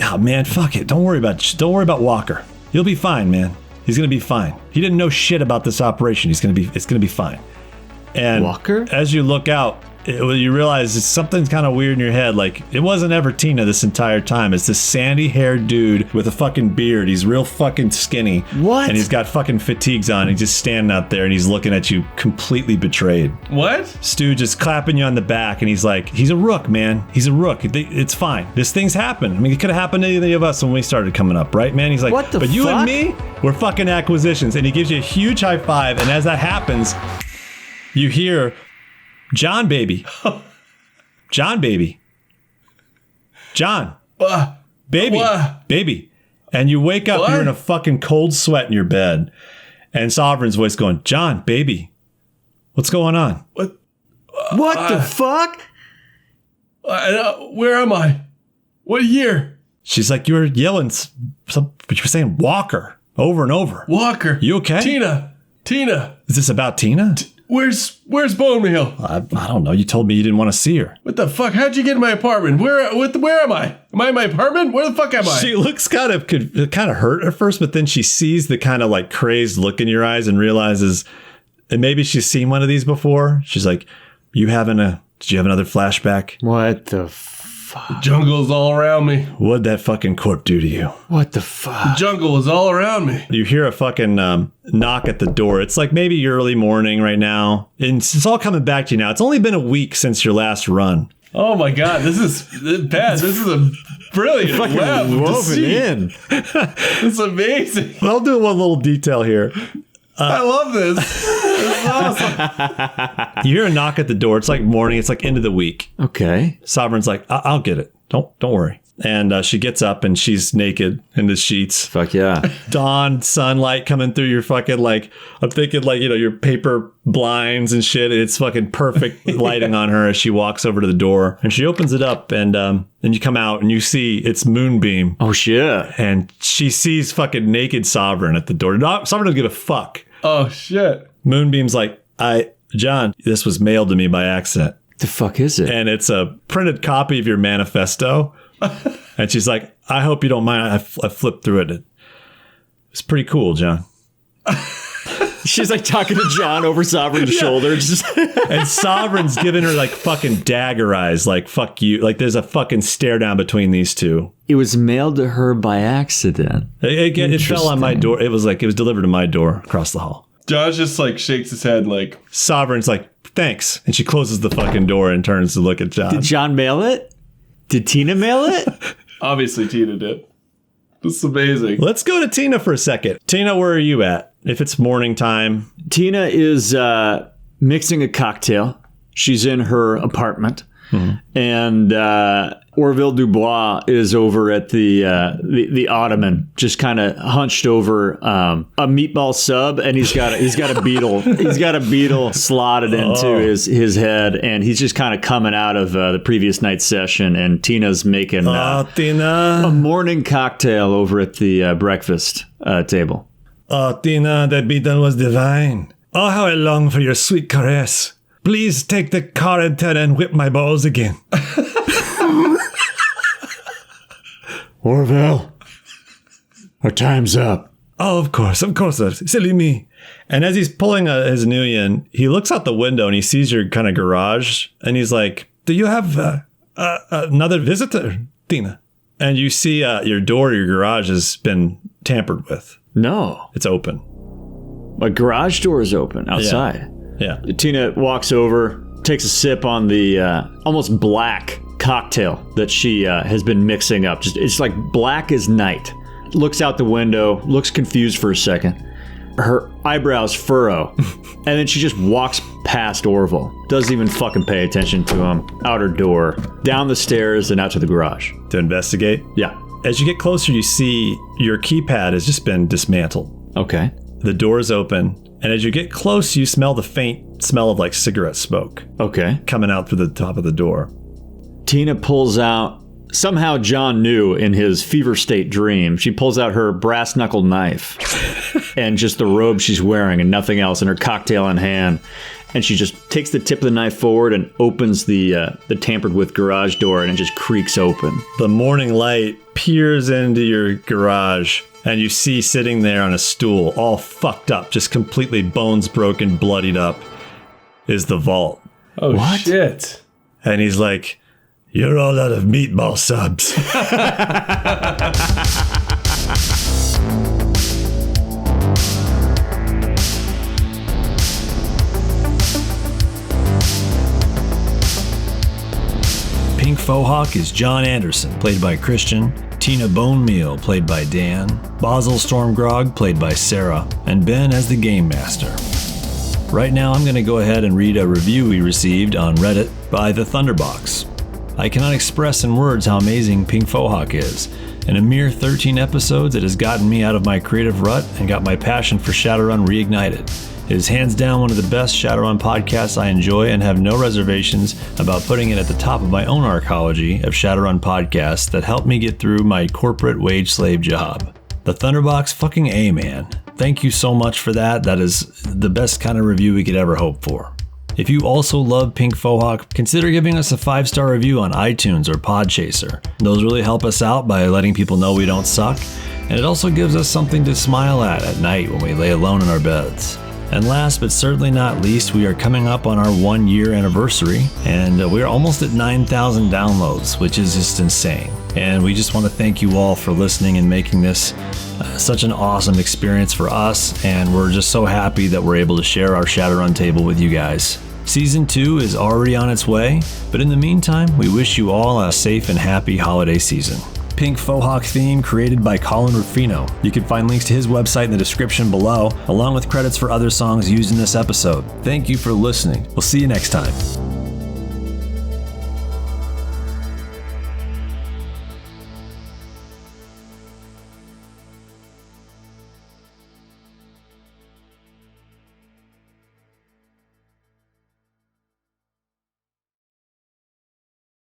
"Oh man, fuck it. Don't worry about Walker. He'll be fine, man. He's gonna be fine. He didn't know shit about this operation. It's gonna be fine." And Walker? As you look out, you realize something's kind of weird in your head. Like, it wasn't ever Tina this entire time. It's this sandy-haired dude with a fucking beard. He's real fucking skinny. What? And he's got fucking fatigues on. He's just standing out there, and he's looking at you completely betrayed. What? Stooge is clapping you on the back, and he's like, he's a rook, man. He's a rook. It's fine. This thing's happened. I mean, it could have happened to any of us when we started coming up, right, man? He's like, what the but you fuck? and me, we're fucking acquisitions. And he gives you a huge high five, and as that happens, you hear, John, baby. John, baby. John. Baby. Baby. And you wake up, you're in a fucking cold sweat in your bed. And Sovereign's voice going, John, baby. What's going on? What? What the fuck? Where am I? What year? She's like, you were yelling, but you were saying Walker over and over. Walker. You okay? Tina. Is this about Tina? Where's Bone Meal? I don't know. You told me you didn't want to see her. What the fuck? How'd you get in my apartment? Where am I? Am I in my apartment? Where the fuck am I? She looks kind of hurt at first, but then she sees the kind of like crazed look in your eyes and realizes, and maybe she's seen one of these before. She's like, did you have another flashback? What the fuck? The jungle is all around me. What'd that fucking corp do to you? What the fuck? The jungle is all around me. You hear a fucking knock at the door. It's like maybe early morning right now. And it's all coming back to you now. It's only been a week since your last run. Oh my God, this is bad. This is a brilliant web woven in. This is amazing. I'll do one little detail here. I love this. This is awesome. You hear a knock at the door. It's like morning. It's like end of the week. Okay. Sovereign's like, I'll get it. Don't worry. And she gets up and she's naked in the sheets. Fuck yeah. Dawn, sunlight coming through your fucking, like, I'm thinking, like, you know, your paper blinds and shit. It's fucking perfect lighting on her as she walks over to the door. And she opens it up, and then you come out and you see it's Moonbeam. Oh, shit. And she sees fucking naked Sovereign at the door. Sovereign doesn't give a fuck. Oh, shit. Moonbeam's like, John, this was mailed to me by accident. The fuck is it? And it's a printed copy of your manifesto. And she's like, I hope you don't mind. I flipped through it. It's pretty cool, John. She's like talking to John over Sovereign's shoulder. And Sovereign's giving her like fucking dagger eyes, like, fuck you. Like, there's a fucking stare down between these two. It was mailed to her by accident. It fell on my door. It was delivered to my door across the hall. Josh just like shakes his head like. Sovereign's like, thanks. And she closes the fucking door and turns to look at John. Did John mail it? Did Tina mail it? Obviously, Tina did. This is amazing. Let's go to Tina for a second. Tina, where are you at? If it's morning time. Tina is mixing a cocktail. She's in her apartment. Mm-hmm. And Orville Dubois is over at the ottoman, just kind of hunched over a meatball sub, and he's got a beetle. He's got a beetle slotted into his head, and he's just kind of coming out of the previous night's session. And Tina's making Tina, a morning cocktail over at the breakfast table. Oh, Tina, that beetle was divine. Oh, how I long for your sweet caress. Please take the car and whip my balls again. Orville, our time's up. Oh, of course, silly me. And as he's pulling his new in, he looks out the window and he sees your kind of garage, and he's like, do you have another visitor, Tina? And you see your door to your garage has been tampered with. No. It's open. My garage door is open outside. Yeah. Tina walks over, takes a sip on the almost black cocktail that she has been mixing up. It's like black as night. Looks out the window, looks confused for a second. Her eyebrows furrow, and then she just walks past Orville. Doesn't even fucking pay attention to him. Out her door, down the stairs, and out to the garage. To investigate? Yeah. As you get closer, you see your keypad has just been dismantled. Okay. The door is open, and as you get close, you smell the faint smell of like cigarette smoke. Okay. Coming out through the top of the door. Tina pulls out, somehow John knew in his fever state dream, she pulls out her brass knuckle knife and just the robe she's wearing and nothing else, and her cocktail in hand. And she just takes the tip of the knife forward and opens the tampered with garage door, and it just creaks open. The morning light peers into your garage, and you see sitting there on a stool, all fucked up, just completely bones broken, bloodied up, is the vault. Oh, what? Shit. And he's like, you're all out of meatball subs. Pink Fohawk is John Anderson, played by Christian, Tina Bone Meal, played by Dan, Basil Stormgrog, played by Sarah, and Ben as the Game Master. Right now, I'm going to go ahead and read a review we received on Reddit by the Thunderbox. I cannot express in words how amazing Pink Fohawk is. In a mere 13 episodes, it has gotten me out of my creative rut and got my passion for Shadowrun reignited. It is hands down one of the best Shadowrun podcasts I enjoy, and have no reservations about putting it at the top of my own arcology of Shadowrun podcasts that helped me get through my corporate wage slave job. The Thunderbox fucking A, man. Thank you so much for that. That is the best kind of review we could ever hope for. If you also love Pink Fohawk, consider giving us a 5-star review on iTunes or Podchaser. Those really help us out by letting people know we don't suck, and it also gives us something to smile at night when we lay alone in our beds. And last but certainly not least, we are coming up on our 1-year anniversary, and we're almost at 9,000 downloads, which is just insane. And we just want to thank you all for listening and making this such an awesome experience for us, and we're just so happy that we're able to share our Shadowrun table with you guys. Season 2 is already on its way, but in the meantime, we wish you all a safe and happy holiday season. Pink Fohawk theme created by Collin Ruffino. You can find links to his website in the description below, along with credits for other songs used in this episode. Thank you for listening. We'll see you next time.